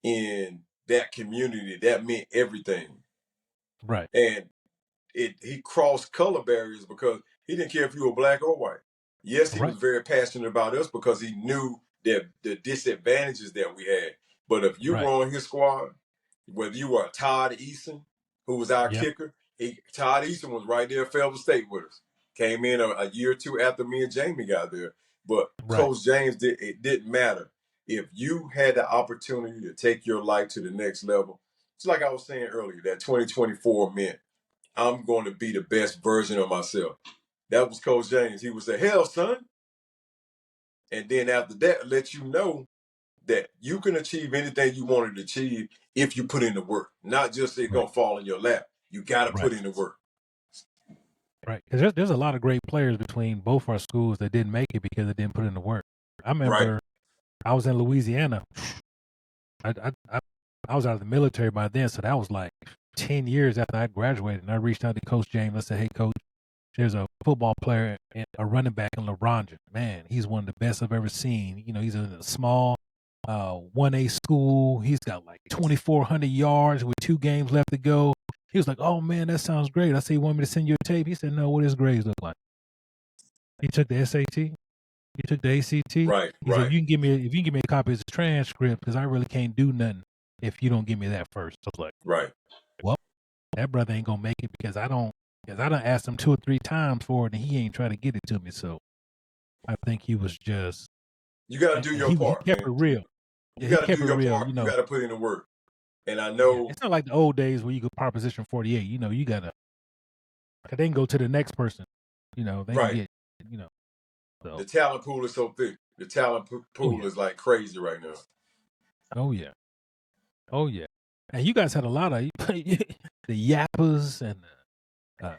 in that community, that meant everything. Right. And he crossed color barriers because he didn't care if you were black or white. Yes, he Right. was very passionate about us because he knew that the disadvantages that we had. But if you were Right. on his squad, whether you were Todd Eason, who was our Yep. kicker, Todd Eason was right there at Fayetteville State with us. Came in a year or two after me and Jamie got there. But Right. Coach James it didn't matter. If you had the opportunity to take your life to the next level, it's like I was saying earlier, that 2024 meant I'm going to be the best version of myself. That was Coach James. He would say, hell, son. And then after that, let you know that you can achieve anything you wanted to achieve if you put in the work. Not just it's Right. going to fall in your lap. You got to Right. put in the work. Right. Because there's a lot of great players between both our schools that didn't make it because they didn't put in the work. I Right. remember I was in Louisiana. I I was out of the military by then, so that was like 10 years after I graduated. And I reached out to Coach James. I said, "Hey, Coach, there's a football player, a running back in LaRondra. Man, he's one of the best I've ever seen. You know, he's in a small 1A school. He's got like 2,400 yards with 2 games left to go." He was like, "Oh man, that sounds great." I said, "You want me to send you a tape?" He said, "No, what his grades look like." He took the SAT. He took the ACT. Right. He said, Right. if you can give me a copy of his transcript, because I really can't do nothing if you don't give me that first." I was like, Right. "Well, that brother ain't gonna make it because I done asked him 2 or 3 times for it and he ain't trying to get it to me." So I think he was just, You got to and do your he part, kept man. it real. You Yeah, he got to do kept it your real. part. You got to put in the work. And I Yeah, know, it's not like the old days where you could Proposition 48. You gotta, cause they can go to the next person. They can right, get, you know. So, the talent pool is so thick. The talent oh pool yeah, is like crazy right now. oh yeah, oh yeah. And you guys had a lot of the Yappers and the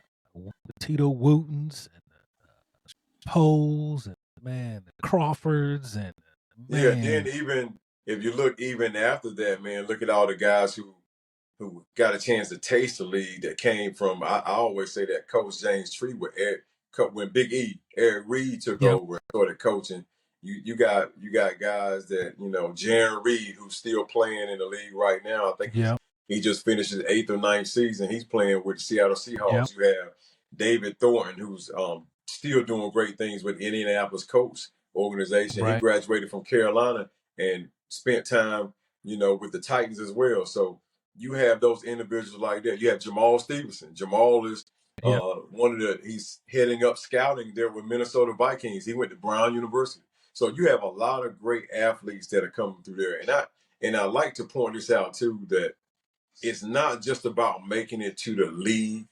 Tito Wootons and the Poles and man the Crawfords and Yeah, then man, even if you look even after that, man, look at all the guys who got a chance to taste the league that came from. I always say that Coach James Tree with Eric, when Big E, Eric Reed took yep, over and started coaching. You got guys that Jaron Reed, who's still playing in the league right now. I think yep, he just finished his 8th or ninth season. He's playing with the Seattle yep, Seahawks. You have David Thornton, who's still doing great things with Indianapolis Colts organization. He right, graduated from Carolina and spent time, with the Titans as well. So you have those individuals like that. You have Jamal Stevenson. Jamal is yep, he's heading up scouting there with Minnesota Vikings. He went to Brown University. So you have a lot of great athletes that are coming through there. And I like to point this out too, that it's not just about making it to the league,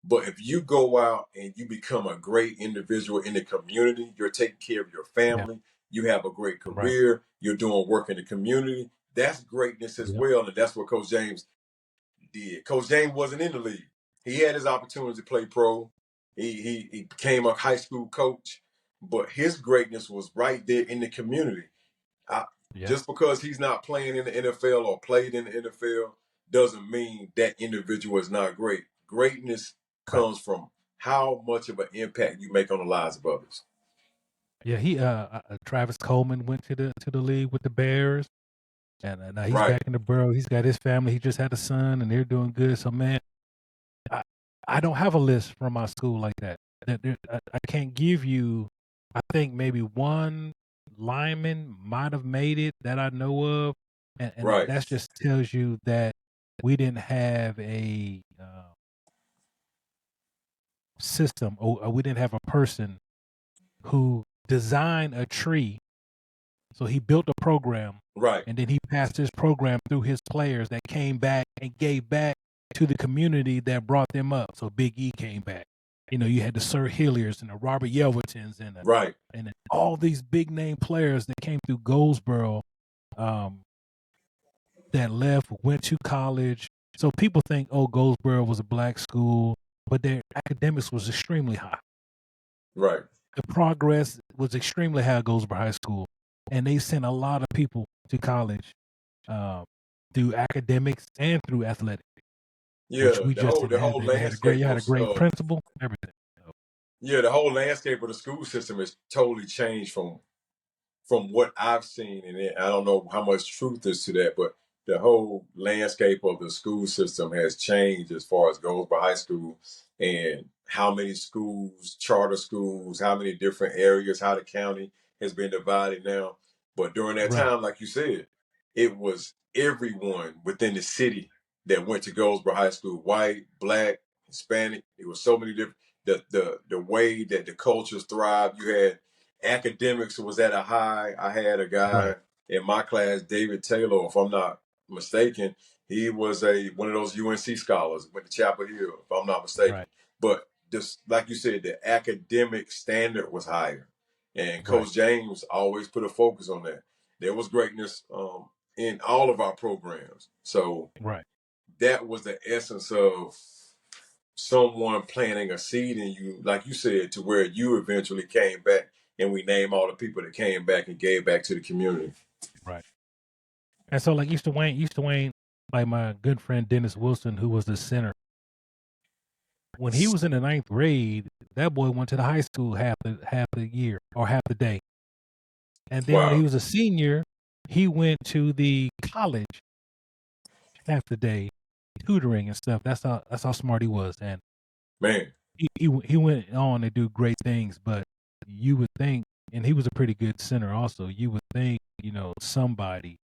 but if you go out and you become a great individual in the community, you're taking care of your yeah, family, you have a great right, career, you're doing work in the community. That's greatness as yep, well. And that's what Coach James did. Coach James wasn't in the league. He had his opportunity to play pro. He became a high school coach, but his greatness was right there in the community. I, yep, just because he's not playing in the NFL or played in the NFL doesn't mean that individual is not great. Greatness right. comes from how much of an impact you make on the lives of others. Yeah, he Travis Coleman went to the league with the Bears, and now he's Right, back in the borough. He's got his family. He just had a son, and they're doing good. So man, I I don't have a list from my school like that. I can't give you. I think maybe one lineman might have made it that I know of, and right, that just tells you that we didn't have a system, or we didn't have a person who designed a tree. So he built a program, right. and then he passed his program through his players that came back and gave back to the community that brought them up. So Big E came back. You had the Sir Hilliers and the Robert Yelvertons Right. and all these big name players that came through Goldsboro, um, that left, went to college. So people think, oh, Goldsboro was a black school, but their academics was extremely high. Right. The progress was extremely high at Goldsboro High School, and they sent a lot of people to college, uh, through academics and through athletics, which Yeah, we just didn't the have whole that. They had a great, landscape you had a great of principal, everything. So, the whole landscape of the school system has totally changed from what I've seen, and I don't know how much truth is to that, but the whole landscape of the school system has changed as far as goes by high school and how many schools, charter schools, how many different areas, how the county has been divided now. But during that right, time, like you said, it was everyone within the city that went to Goldsboro High School, white, black, Hispanic. It was so many different the way that the cultures thrived. You had academics was at a high. I had a guy Right. in my class, David Taylor, if I'm not mistaken. He was one of those UNC scholars, went to Chapel Hill, if I'm not mistaken. Right. But just like you said, the academic standard was higher. And Right. Coach James always put a focus on that. There was greatness in all of our programs. So Right. that was the essence of someone planting a seed in you, like you said, to where you eventually came back, and we name all the people that came back and gave back to the community. Right. And so like Easter Wayne, like my good friend Dennis Wilson, who was the center, when he was in the 9th grade, that boy went to the high school half the year or half the day. And then when he Wow, was a senior, he went to the college half the day, tutoring and stuff. That's how smart he was. And man. he went on to do great things, but you would think, and he was a pretty good center also, you would think, somebody,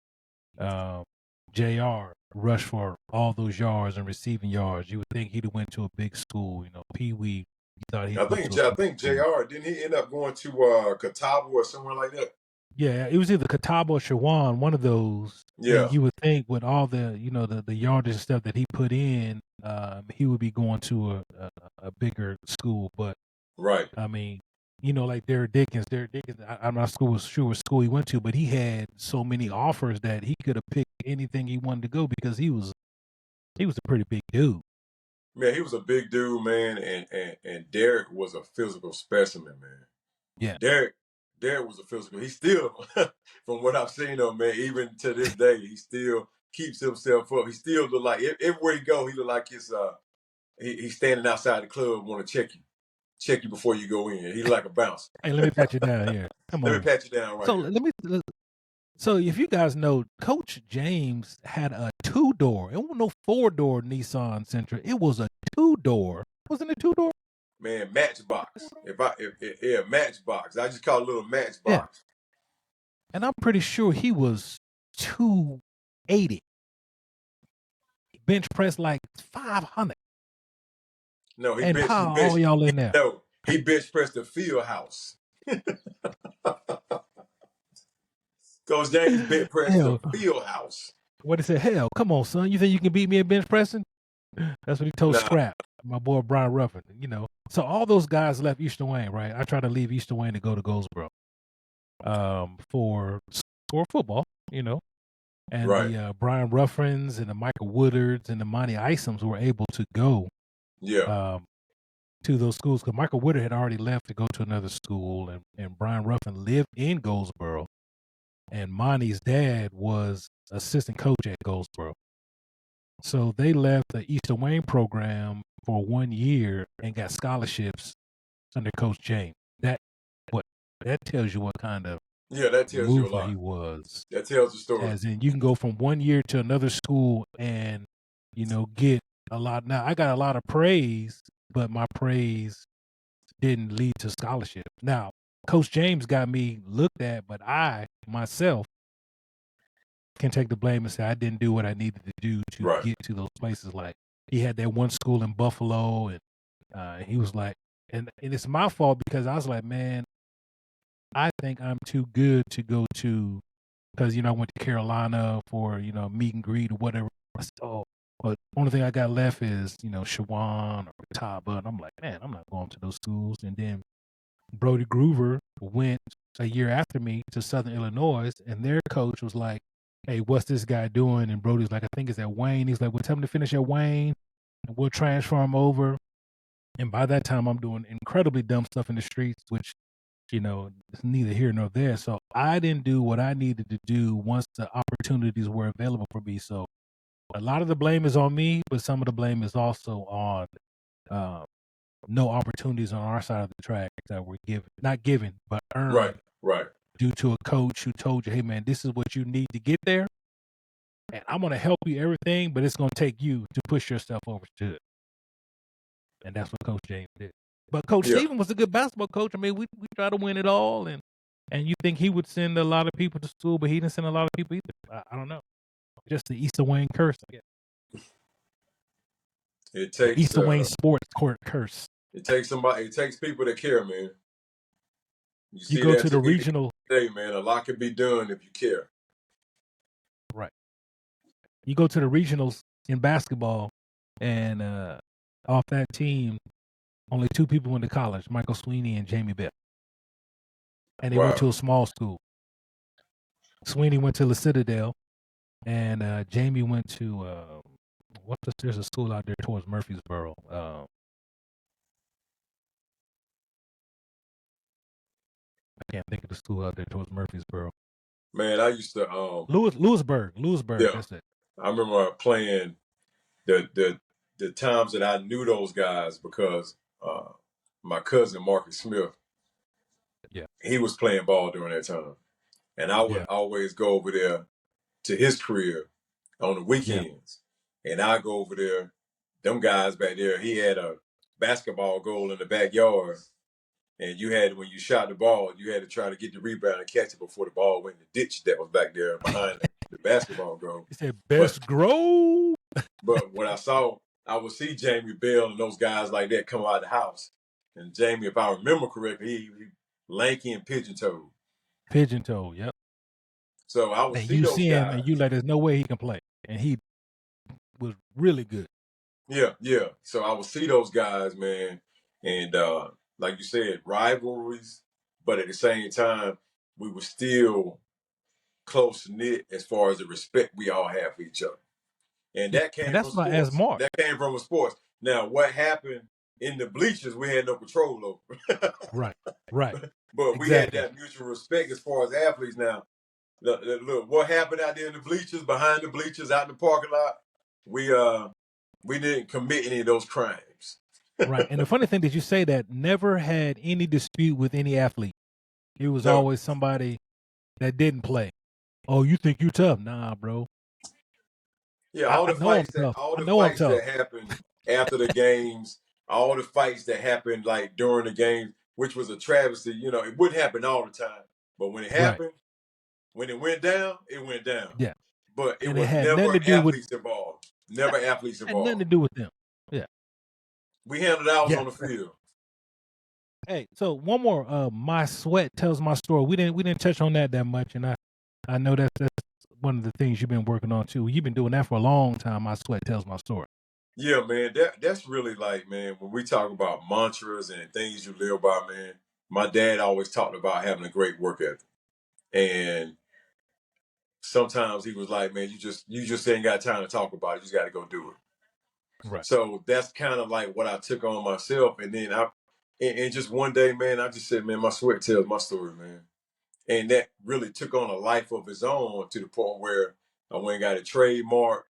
JR rushed for all those yards and receiving yards. You would think he'd have went to a big school, Pee Wee. You thought he'd I go think to a I big think school. Jr. Didn't he end up going to Catawba or somewhere like that? Yeah, it was either Catawba or Shawan, one of those. And Yeah, you would think with all the, the yardage and stuff that he put in, he would be going to a bigger school. But right. I mean, like Derrick Dickens. I'm not sure what school he went to, but he had so many offers that he could have picked anything he wanted to go because he was a pretty big dude. Man, he was a big dude, man, and Derrick was a physical specimen, man. Yeah. Derrick was a physical. He still, from what I've seen of him, man, even to this day, he still keeps himself up. He still look like everywhere he go, he look like he's standing outside the club, want to check you before you go in. He look like a bouncer. Hey, let me pat you down here. Come Let me on. pat you down right So here. so if you guys know, Coach James had a 2-door. It wasn't no 4-door Nissan Sentra. It was a 2-door. Wasn't it 2-door? Man, Matchbox. Yeah, Matchbox. I just call it a little Yeah. Matchbox. And I'm pretty sure he was 280. Bench press like 500. No, And power all y'all in there. he bench pressed the field house. Coach James bench pressed the Hell, field house. what he said, hell, come on, son. You think you can beat me at bench pressing? That's what he told Nah, Scrap, my boy Brian Ruffin, So all those guys left Easter Wayne, right? I tried to leave Easter Wayne to go to Goldsboro for football, And right. the Brian Ruffins and the Michael Woodards and the Monty Isams were able to go Yeah. to those schools because Michael Woodard had already left to go to another school, and Brian Ruffin lived in Goldsboro. And Monty's dad was assistant coach at Goldsboro. So they left the Easter Wayne program for 1 year and got scholarships under Coach James. That tells you what kind of Yeah, that tells you a mover he lot. was. That tells the story. As in, you can go from 1 year to another school and get a lot. Now I got a lot of praise, but my praise didn't lead to scholarship. Now, Coach James got me looked at, but I myself can take the blame and say I didn't do what I needed to do to Right. get to those places. Like he had that one school in Buffalo, and he was like, and it's my fault because I was like, man, I think I'm too good to go to because I went to Carolina for meet and greet or whatever. I said, oh, but only thing I got left is Shawan or Catawba, and I'm like, man, I'm not going to those schools. And then Brody Groover went a year after me to Southern Illinois, and their coach was like, hey, what's this guy doing? And Brody's like, I think it's at Wayne. He's like, well, tell him to finish at Wayne, and we'll transfer him over. And by that time, I'm doing incredibly dumb stuff in the streets, which, it's neither here nor there. So I didn't do what I needed to do once the opportunities were available for me. So a lot of the blame is on me, but some of the blame is also on no opportunities on our side of the track that were given, not given, but earned Right. due to a coach who told you, hey, man, this is what you need to get there. And I'm going to help you everything, but it's going to take you to push yourself over to it. And that's what Coach James did. But Coach Stephen was a good basketball coach. I mean, we try to win it all. And you think he would send a lot of people to school, but he didn't send a lot of people either. I don't know. Just the Easter Wayne curse, I guess. It The takes Easter Wayne sports court curse. it takes somebody. It takes people that care, man. You You see go that to the today, regional, man. A lot can be done if you care. right? You go to the regionals in basketball, and off that team, only two people went to college: Michael Sweeney and Jamie Bell, and they went Wow. to a small school. Sweeney went to La Citadel, and Jamie went to there's a school out there towards Murfreesboro. I can't think of the school out there towards Murfreesboro. Man, I used to Lewisburg. yeah. That's it. I remember playing the times that I knew those guys because my cousin Marcus Smith, Yeah, he was playing ball during that time. And I would yeah, always go over there to his crib on the yeah. weekends. And I go over there, them guys back there, he had a basketball goal in the backyard. And you had, when you shot the ball, you had to try to get the rebound and catch it before the ball went in the ditch that was back there behind the basketball goal. He said But best grow. but when I saw, I would see Jamie Bell and those guys like that come out of the house. And Jamie, if I remember correctly, he lanky and pigeon-toed. Pigeon toe. Yep. So I would And see you those see him, and you guys. like, there's no way he can play, and he was really good. Yeah, yeah. So I would see those guys, man, and like you said, rivalries, but at the same time, we were still close knit as far as the respect we all have for each other, and Yeah, that and came that's from why as sports. Mark. That came from sports. Now, what happened in the bleachers, we had no control over, Right, right, but we had exactly. that mutual respect as far as athletes. Now, look, what happened out there in the bleachers, behind the bleachers, out in the parking lot, we uh we didn't commit any of those crimes. Right. And the funny thing that you say that never had any dispute with any athlete. It was No. always somebody that didn't play. Oh, you think you tough? Nah, bro. Yeah, I, I know I'm tough. all I the know I'm fights tough. that happened after the games, all the fights that happened like during the game, which was a travesty. You know, it wouldn't happen all the time, but when it Right. happened, when it went down, it went down. Yeah. But it And it was had nothing never to do with athletes involved. Never athletes had nothing to involved. do with them. Yeah. We handled ours Yeah. on the field. Hey, so one more. My sweat tells my story. We didn't touch on that much, and I know that's one of the things you've been working on too. You've been doing that for a long time. My sweat tells my story. Yeah, man, that's really like, man, when we talk about mantras and things you live by, man, my dad always talked about having a great work ethic. And sometimes he was like, man, you just ain't got time to talk about it. You just got to go do it. Right. So that's kind of like what I took on myself. And then and just one day, man, I just said, man, my sweat tells my story, man. And that really took on a life of its own to the point where I went and got a trademark,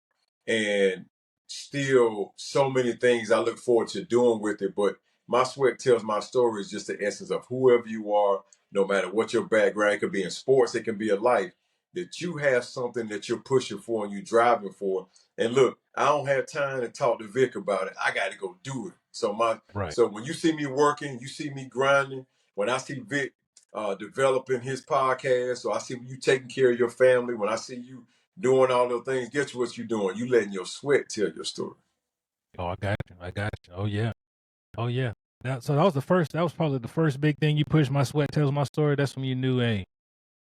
and still so many things I look forward to doing with it. But my sweat tells my story is just the essence of whoever you are, no matter what your background. It could be in sports, it can be in life, that you have something that you're pushing for and you're driving for. And look, I don't have time to talk to Vic about it. I got to go do it. Right. So when you see me working, you see me grinding. When I see Vic developing his podcast, so I see you taking care of your family. When I see you doing all those things, guess what you're doing? You letting your sweat tell your story. Oh, I got you. I got you. Oh yeah. Oh yeah. So that was the first. That was probably the first big thing you pushed. My sweat tells my story. That's when you knew, hey,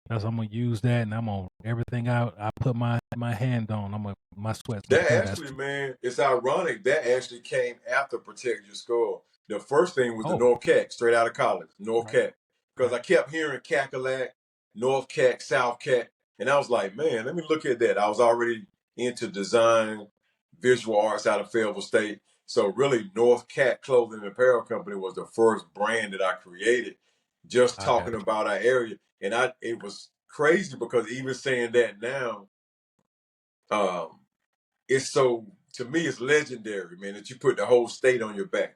I'm gonna use that, and I'm gonna everything I put my hand on. My sweat's gonna That tell that actually, story. man, it's ironic. That actually came after Protect Your Skull. The first thing was the Oh, North Cac, straight out of college, North right, Cac. Because right, I kept hearing Cackalack, North Cac, South Cac. And I was like, man, let me look at that. I was already into design, visual arts out of Fayetteville State. So really, North Cac Clothing and Apparel Company was the first brand that I created, just I got talking you. about our area. And it was crazy because even saying that now, um, it's so, to me, it's legendary, man, that you put the whole state on your back.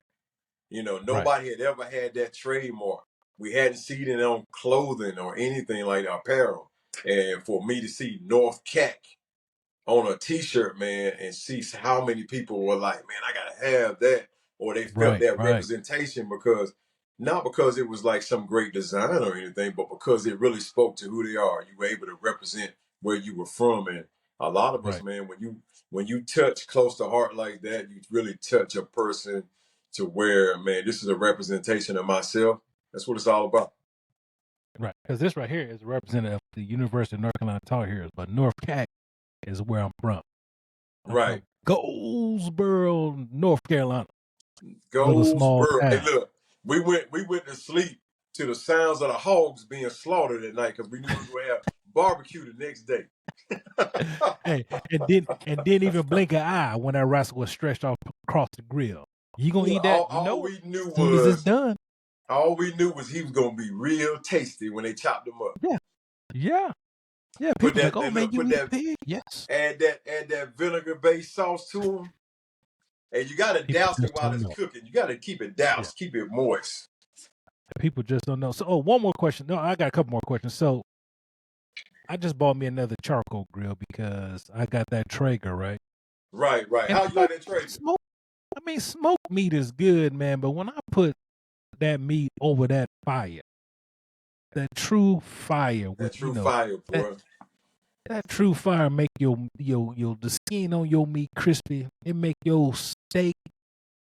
You know, Right, nobody had ever had that trademark. We hadn't seen it on clothing or anything like apparel. And for me to see North Cac on a T-shirt, man, and see how many people were like, "Man, I gotta have that," or they felt right, that right, representation because not because it was like some great design or anything, but because it really spoke to who they are. You were able to represent where you were from, and a lot of us, right. man, when you touch close to heart like that, you really touch a person to where, man, this is a representation of myself. That's what it's all about. Because this right here is a representative of the University of North Carolina Tar Heels, but North Cac is where I'm from. I'm Right. from Goldsboro, North Carolina. Little small Goldsboro. Hey, town. look, we went to sleep to the sounds of the hogs being slaughtered at night because we knew we were gonna have barbecue the next day. Hey, and didn't even blink an eye when that rascal was stretched off across the grill. You gonna Look, eat that? You all know it. we knew As soon as it's was done. he was gonna be real tasty when they chopped him up. Yeah. Yeah. Yeah. Put People like, that oh and man, look, you put eat that pig? Yes. add that vinegar based sauce to them. And you gotta People douse it just while don't it's know. cooking. You gotta keep it Yeah. doused, keep it moist. People just don't know. So, one more question. No, I got a couple more questions. So, I just bought me another charcoal grill because I got that Traeger, right? Right, right. And How you like that Traeger? smoked meat is good, man. But when I put that meat over that fire, that true fire That with true fire, that boy. that true fire make your the skin on your meat crispy. It make your steak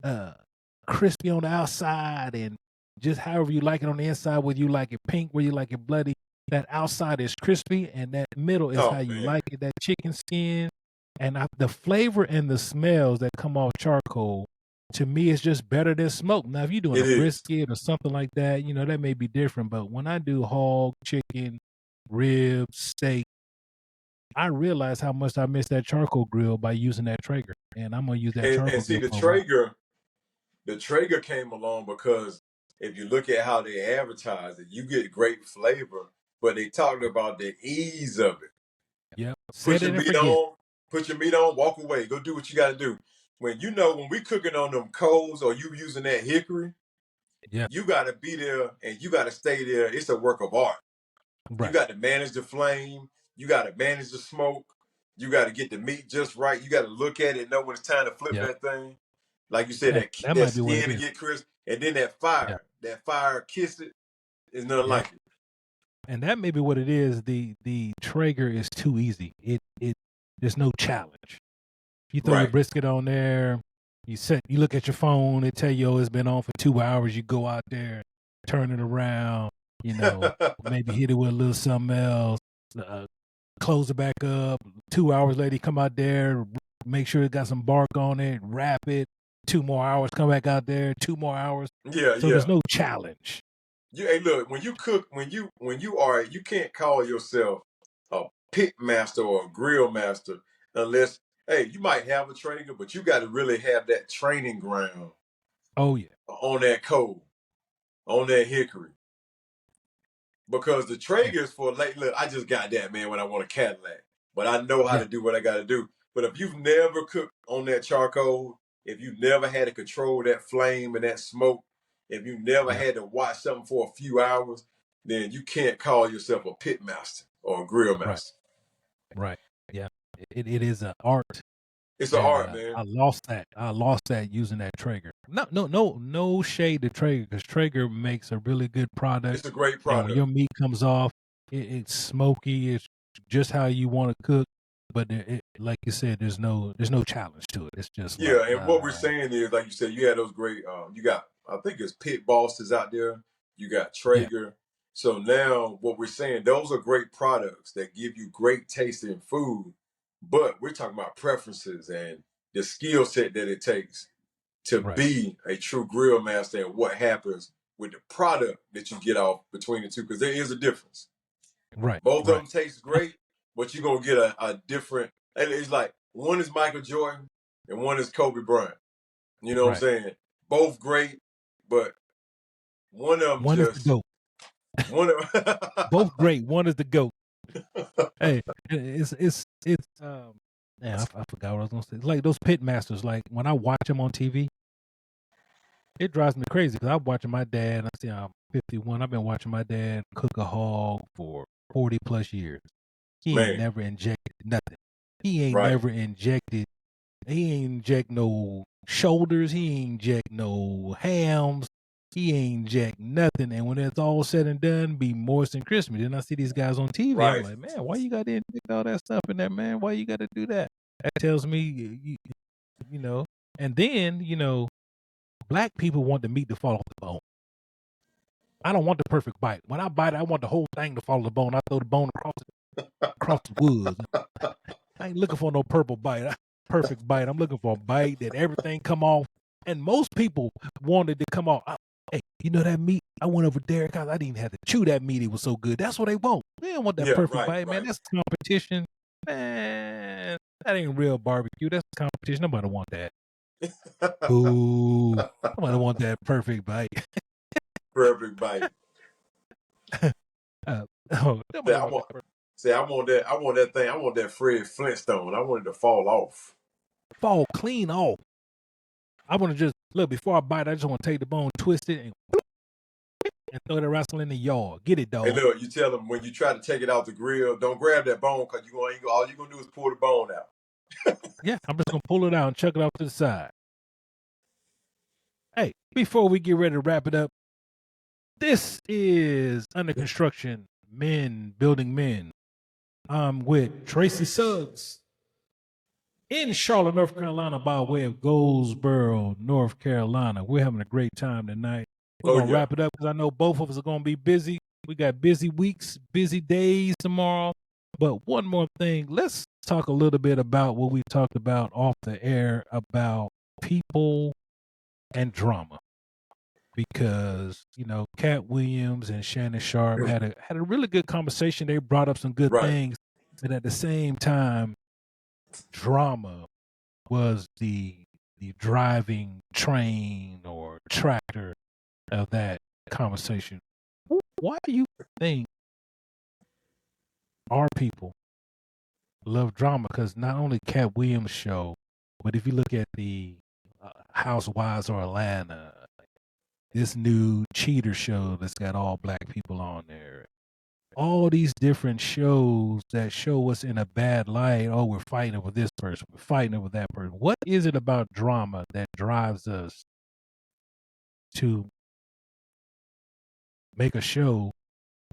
uh crispy on the outside and just however you like it on the inside, whether you like it pink, whether you like it bloody. That outside is crispy and that middle is how Oh you man. like it. That chicken skin and the flavor and the smells that come off charcoal to me is just better than smoke. Now, if you're doing It a is. brisket or something like that, that may be different. But when I do hog, chicken, ribs, steak, I realize how much I miss that charcoal grill by using that Traeger, and I'm gonna use that And charcoal see grill for a while. The Traeger came along because if you look at how they advertise it, you get great flavor, but they talked about the ease of it. Yep, Put set your it and meat forget. on, walk away, go do what you gotta do. When we cooking on them coals or you using that hickory, Yeah, you gotta be there and you gotta stay there. It's a work of art. You right. got to manage the flame. You got to manage the smoke. You got to get the meat just right. You got to look at it, know when it's time to flip Yep. that thing. Like you said, Hey, that that might be what it skin to is. get crisp, and then that Yeah, fire kiss it is nothing yeah, like it. and that may be what it is. The Traeger is too easy. It there's no challenge. You throw your Right. brisket on there. You look at your phone. It tell you, oh, it's been on for 2 hours. You go out there, turn it around. Maybe hit it with a little something else. Uh, Close it back up. 2 hours later, you come out there, make sure it got some bark on it, wrap it. 2 more hours, come back out there. 2 more hours. Yeah, So there's yeah. no challenge. Hey, look, when you cook, you can't call yourself a pit master or a grill master unless, hey, you might have a Traeger, but you got to really have that training ground Oh yeah, on that coal, on that hickory. Because the yeah, Traeger is for late. Look, I just got that, man, when I want a Cadillac. But I know how yeah, to do what I got to do. But if you've never cooked on that charcoal, if you've never had to control that flame and that smoke, if you never yeah. had to watch something for a few hours, then you can't call yourself a pit master or a grill Right, master. right. Yeah, it is an art. It's an And art, man. I lost that. I lost that using that Traeger. No shade to Traeger because Traeger makes a really good product. It's a great And when your product. meat comes off, it's smoky. It's just how you want to cook. But like you said, there's no challenge to it. It's just like, Yeah, and what we're saying is, like you said, you had those great. You got, I think it's Pit Bosses out there. You got yeah, Traeger. So now, what we're saying, those are great products that give you great tasting food. But we're talking about preferences and the skill set that it takes to right, be a true grill master, and what happens with the product that you get off between the two, because there is a difference. right, Both of right. them taste great, but you're gonna get a different. It's like one is Michael Jordan and one is Kobe Bryant. You know what I'm Right. saying? Both great, but one of them One is the just goat. one Both of. great. One is the goat. Hey, it's man, I forgot what I was gonna say. It's like those pit masters. Like when I watch them on TV, it drives me crazy because I'm watching my dad. I see I'm 51. I've been watching my dad cook a hog for 40 plus years. He ain't Man, never injected nothing. He ain't right, never injected. He ain't inject no shoulders. He ain't inject no hams. He ain't inject nothing. And when it's all said and done, be moist and crispy. Then I see these guys on TV. I'm right. like, man, why you got to inject all that stuff in there, man? Why you got to do that? That tells me, you know. And then, black people want the meat to fall off the bone. I don't want the perfect bite. When I bite, I want the whole thing to fall to the bone. I throw the bone across the woods. I ain't looking for no perfect bite. I'm looking for a bite that everything come off. And most people wanted to come off. Hey, you know that meat? I went over there because I didn't even have to chew that meat. It was so good. That's what they want. They don't want that Yeah, perfect right, bite, man. right. That's competition. Man, that ain't real barbecue. That's competition. Nobody want that. Ooh, nobody want that perfect bite. Perfect bite. Say, Nobody I want want, that perfect. I want that thing. I want that Fred Flintstone. I want it to fall off. Fall clean off. I want to just look before I bite. I just want to take the bone, twist it, and throw the wrestle in the yard. Get it, Hey, dog. look, you tell them when you try to take it out the grill, don't grab that bone because all you're gonna do is pull the bone out. Yeah, I'm just gonna pull it out and chuck it off to the side. Hey, before we get ready to wrap it up, this is Under Construction Men Building Men. I'm with Tracy Suggs in Charlotte, North Carolina, by way of Goldsboro, North Carolina. We're having a great time tonight. We're Oh gonna yeah, wrap it up because I know both of us are gonna be busy. We got busy weeks, busy days tomorrow. But one more thing, let's talk a little bit about what we talked about off the air about people and drama. Because Cat Williams and Shannon Sharp had a really good conversation. They brought up some good right, things, but at the same time, drama was the driving train or tractor of that conversation. Why do you think our people love drama? Because not only Cat Williams' show, but if you look at the Housewives of Atlanta, this new cheater show that's got all black people on there, all these different shows that show us in a bad light. Oh, we're fighting over this person. We're fighting over that person. What is it about drama that drives us to make a show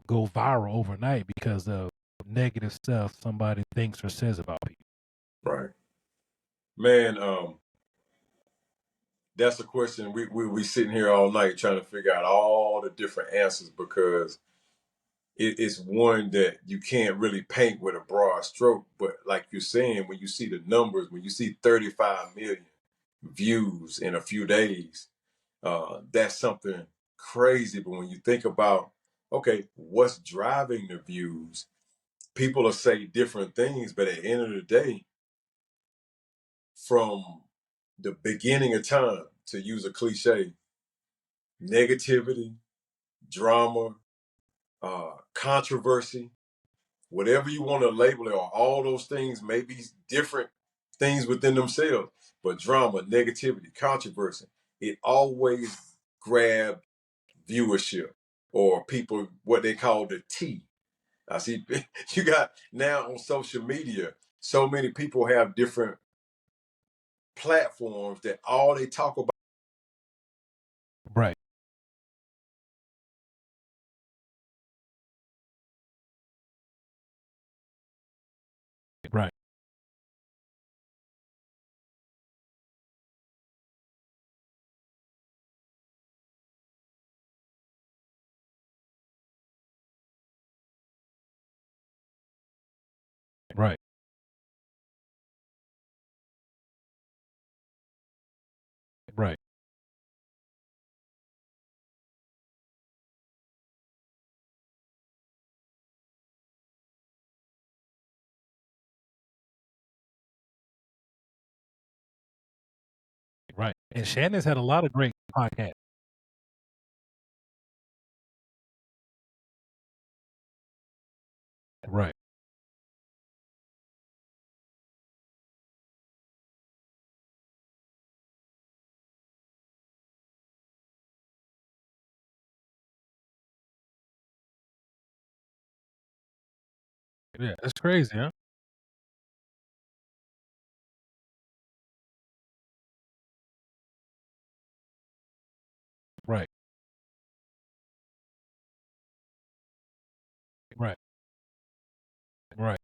go viral overnight because of negative stuff somebody thinks or says about people? right. Man, that's a question we sitting here all night trying to figure out all the different answers because it's one that you can't really paint with a broad stroke. But like you're saying, when you see the numbers, when you see 35 million views in a few days, that's something crazy. But when you think about, okay, what's driving the views? People will say different things, but at the end of the day, from the beginning of time, to use a cliche, negativity, drama, controversy, whatever you want to label it, or all those things may be different things within themselves, but drama, negativity, controversy, it always grabbed viewership or people, what they call the T. I see you got now on social media, so many people have different platforms that all they talk about. Right, right, right, right, right. And Shannon's had a lot of great podcasts. Right. Yeah, that's crazy, huh? Right, right, right,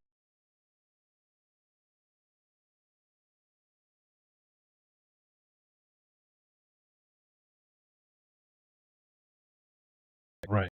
right.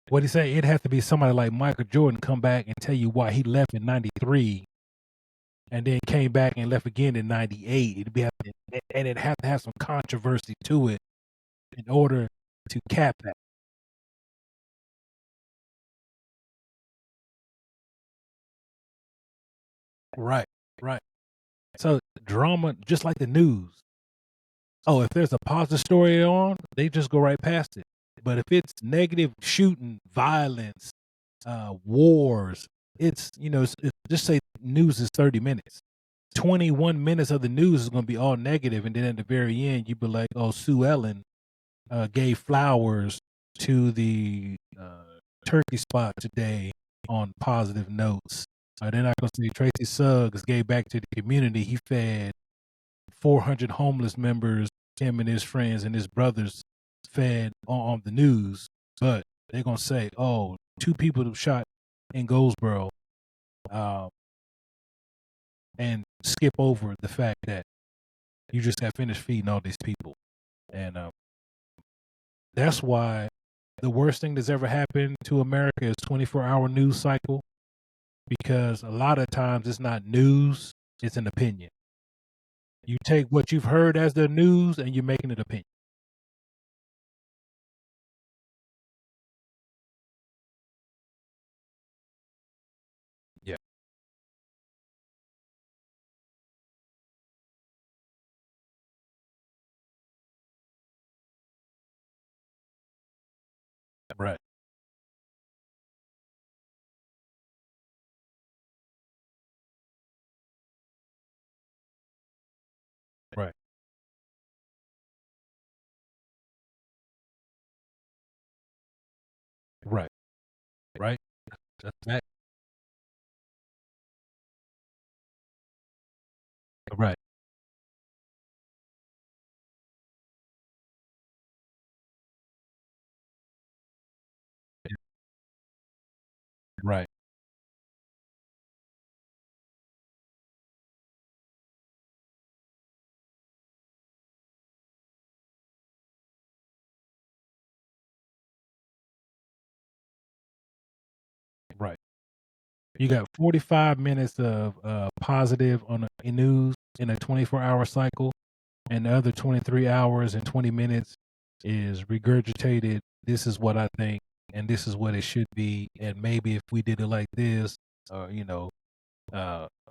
What'd he say? It'd have to be somebody like Michael Jordan come back and tell you why he left in '93 and then came back and left again in '98. And it'd have to have some controversy to it in order to cap that. Right, right. So drama, just like the news. Oh, if there's a positive story on, they just go right past it. But if it's negative shooting, violence, wars, just say news is 30 minutes. 21 minutes of the news is going to be all negative, and then at the very end, you'd be like, "Oh, Sue Ellen gave flowers to the turkey spot today on positive notes." They're not going to say Tracy Suggs gave back to the community. He fed 400 homeless members, him and his friends and his brothers fed on the news. But they're going to say, "Oh, two people shot in Goldsboro," um, and skip over the fact that you just got finished feeding all these people. And that's why the worst thing that's ever happened to America is 24-hour news cycle, because a lot of times it's not news, it's an opinion. You take what you've heard as the news and you're making it opinion. Yeah. Right. Right. Right. Right. That's that. Right. Right. Right. You got 45 minutes of positive on the news in a 24-hour cycle, and the other 23 hours and 20 minutes is regurgitated. This is what I think, and this is what it should be, and maybe if we did it like this,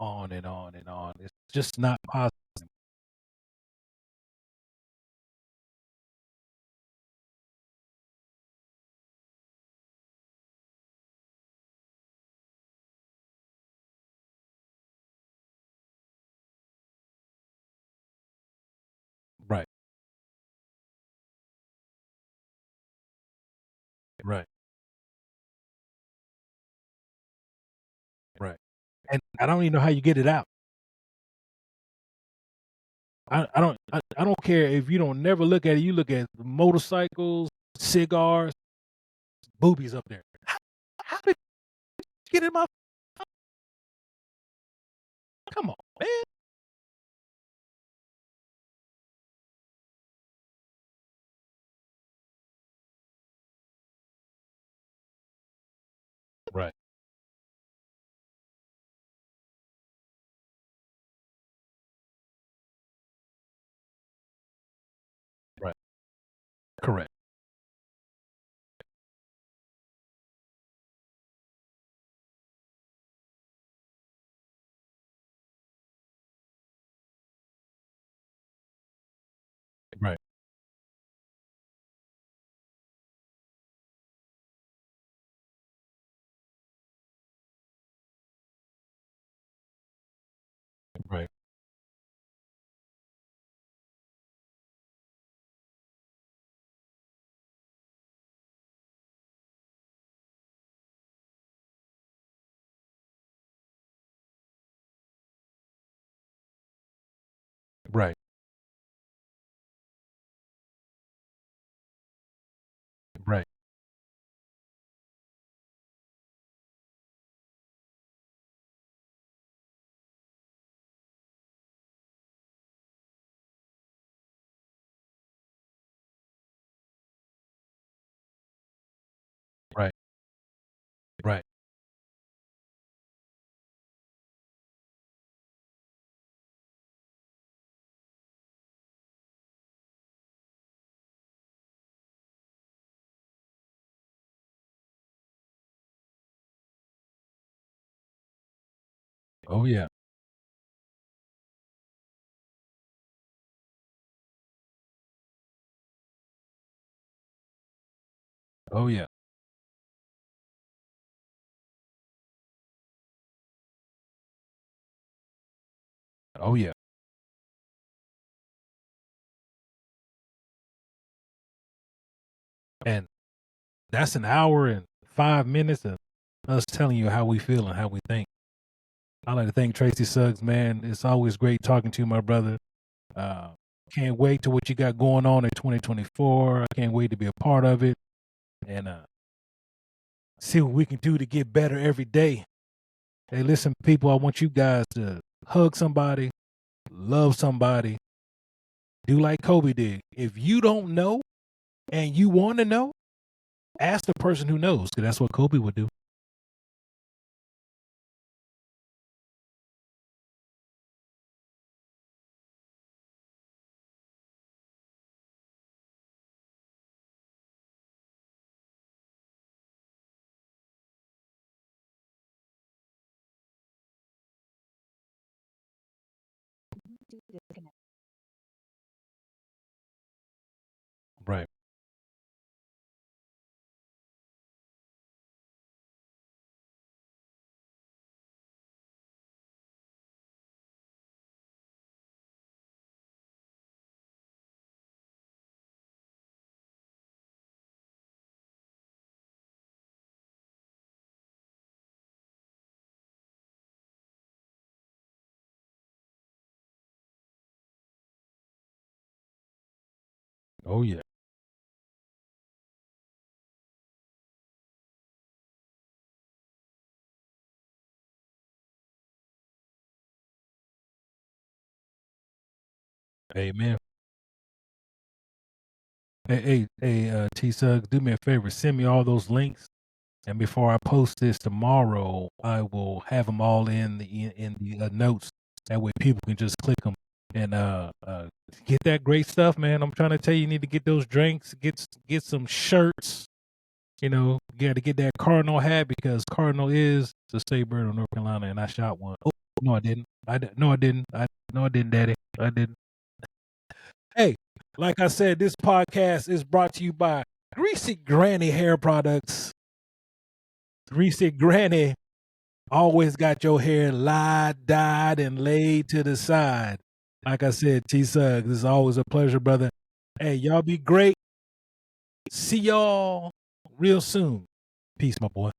on and on and on. It's just not positive. Right. Right. Right. And I don't even know how you get it out. I don't care if you don't never look at it. You look at motorcycles, cigars, boobies up there. How did you get in my? Come on, man. Right. Right. Correct. Right. Right. Right. Right. Right. Oh yeah. Oh yeah. Oh yeah. And that's an hour and 5 minutes of us telling you how we feel and how we think. I like to thank Tracy Suggs, man. It's always great talking to you, my brother. Uh, can't wait to what you got going on in 2024. I can't wait to be a part of it and see what we can do to get better every day. Hey, listen, people, I want you guys to hug somebody, love somebody, do like Kobe did. If you don't know and you want to know, ask the person who knows, because that's what Kobe would do. Right. Oh, yeah. Amen. Hey, T Suggs, do me a favor. Send me all those links. And before I post this tomorrow, I will have them all in the notes. That way people can just click them and get that great stuff, man. I'm trying to tell you, you need to get those drinks, get some shirts. You know, you got to get that Cardinal hat because Cardinal is the state bird of North Carolina, and I shot one. Oh, no, I didn't. No, I didn't. No, I didn't, Daddy. I didn't. Hey, like I said, this podcast is brought to you by Greasy Granny Hair Products. Greasy Granny always got your hair lied, dyed, and laid to the side. Like I said, T Suggs, it's always a pleasure, brother. Hey, y'all be great. See y'all real soon. Peace, my boy.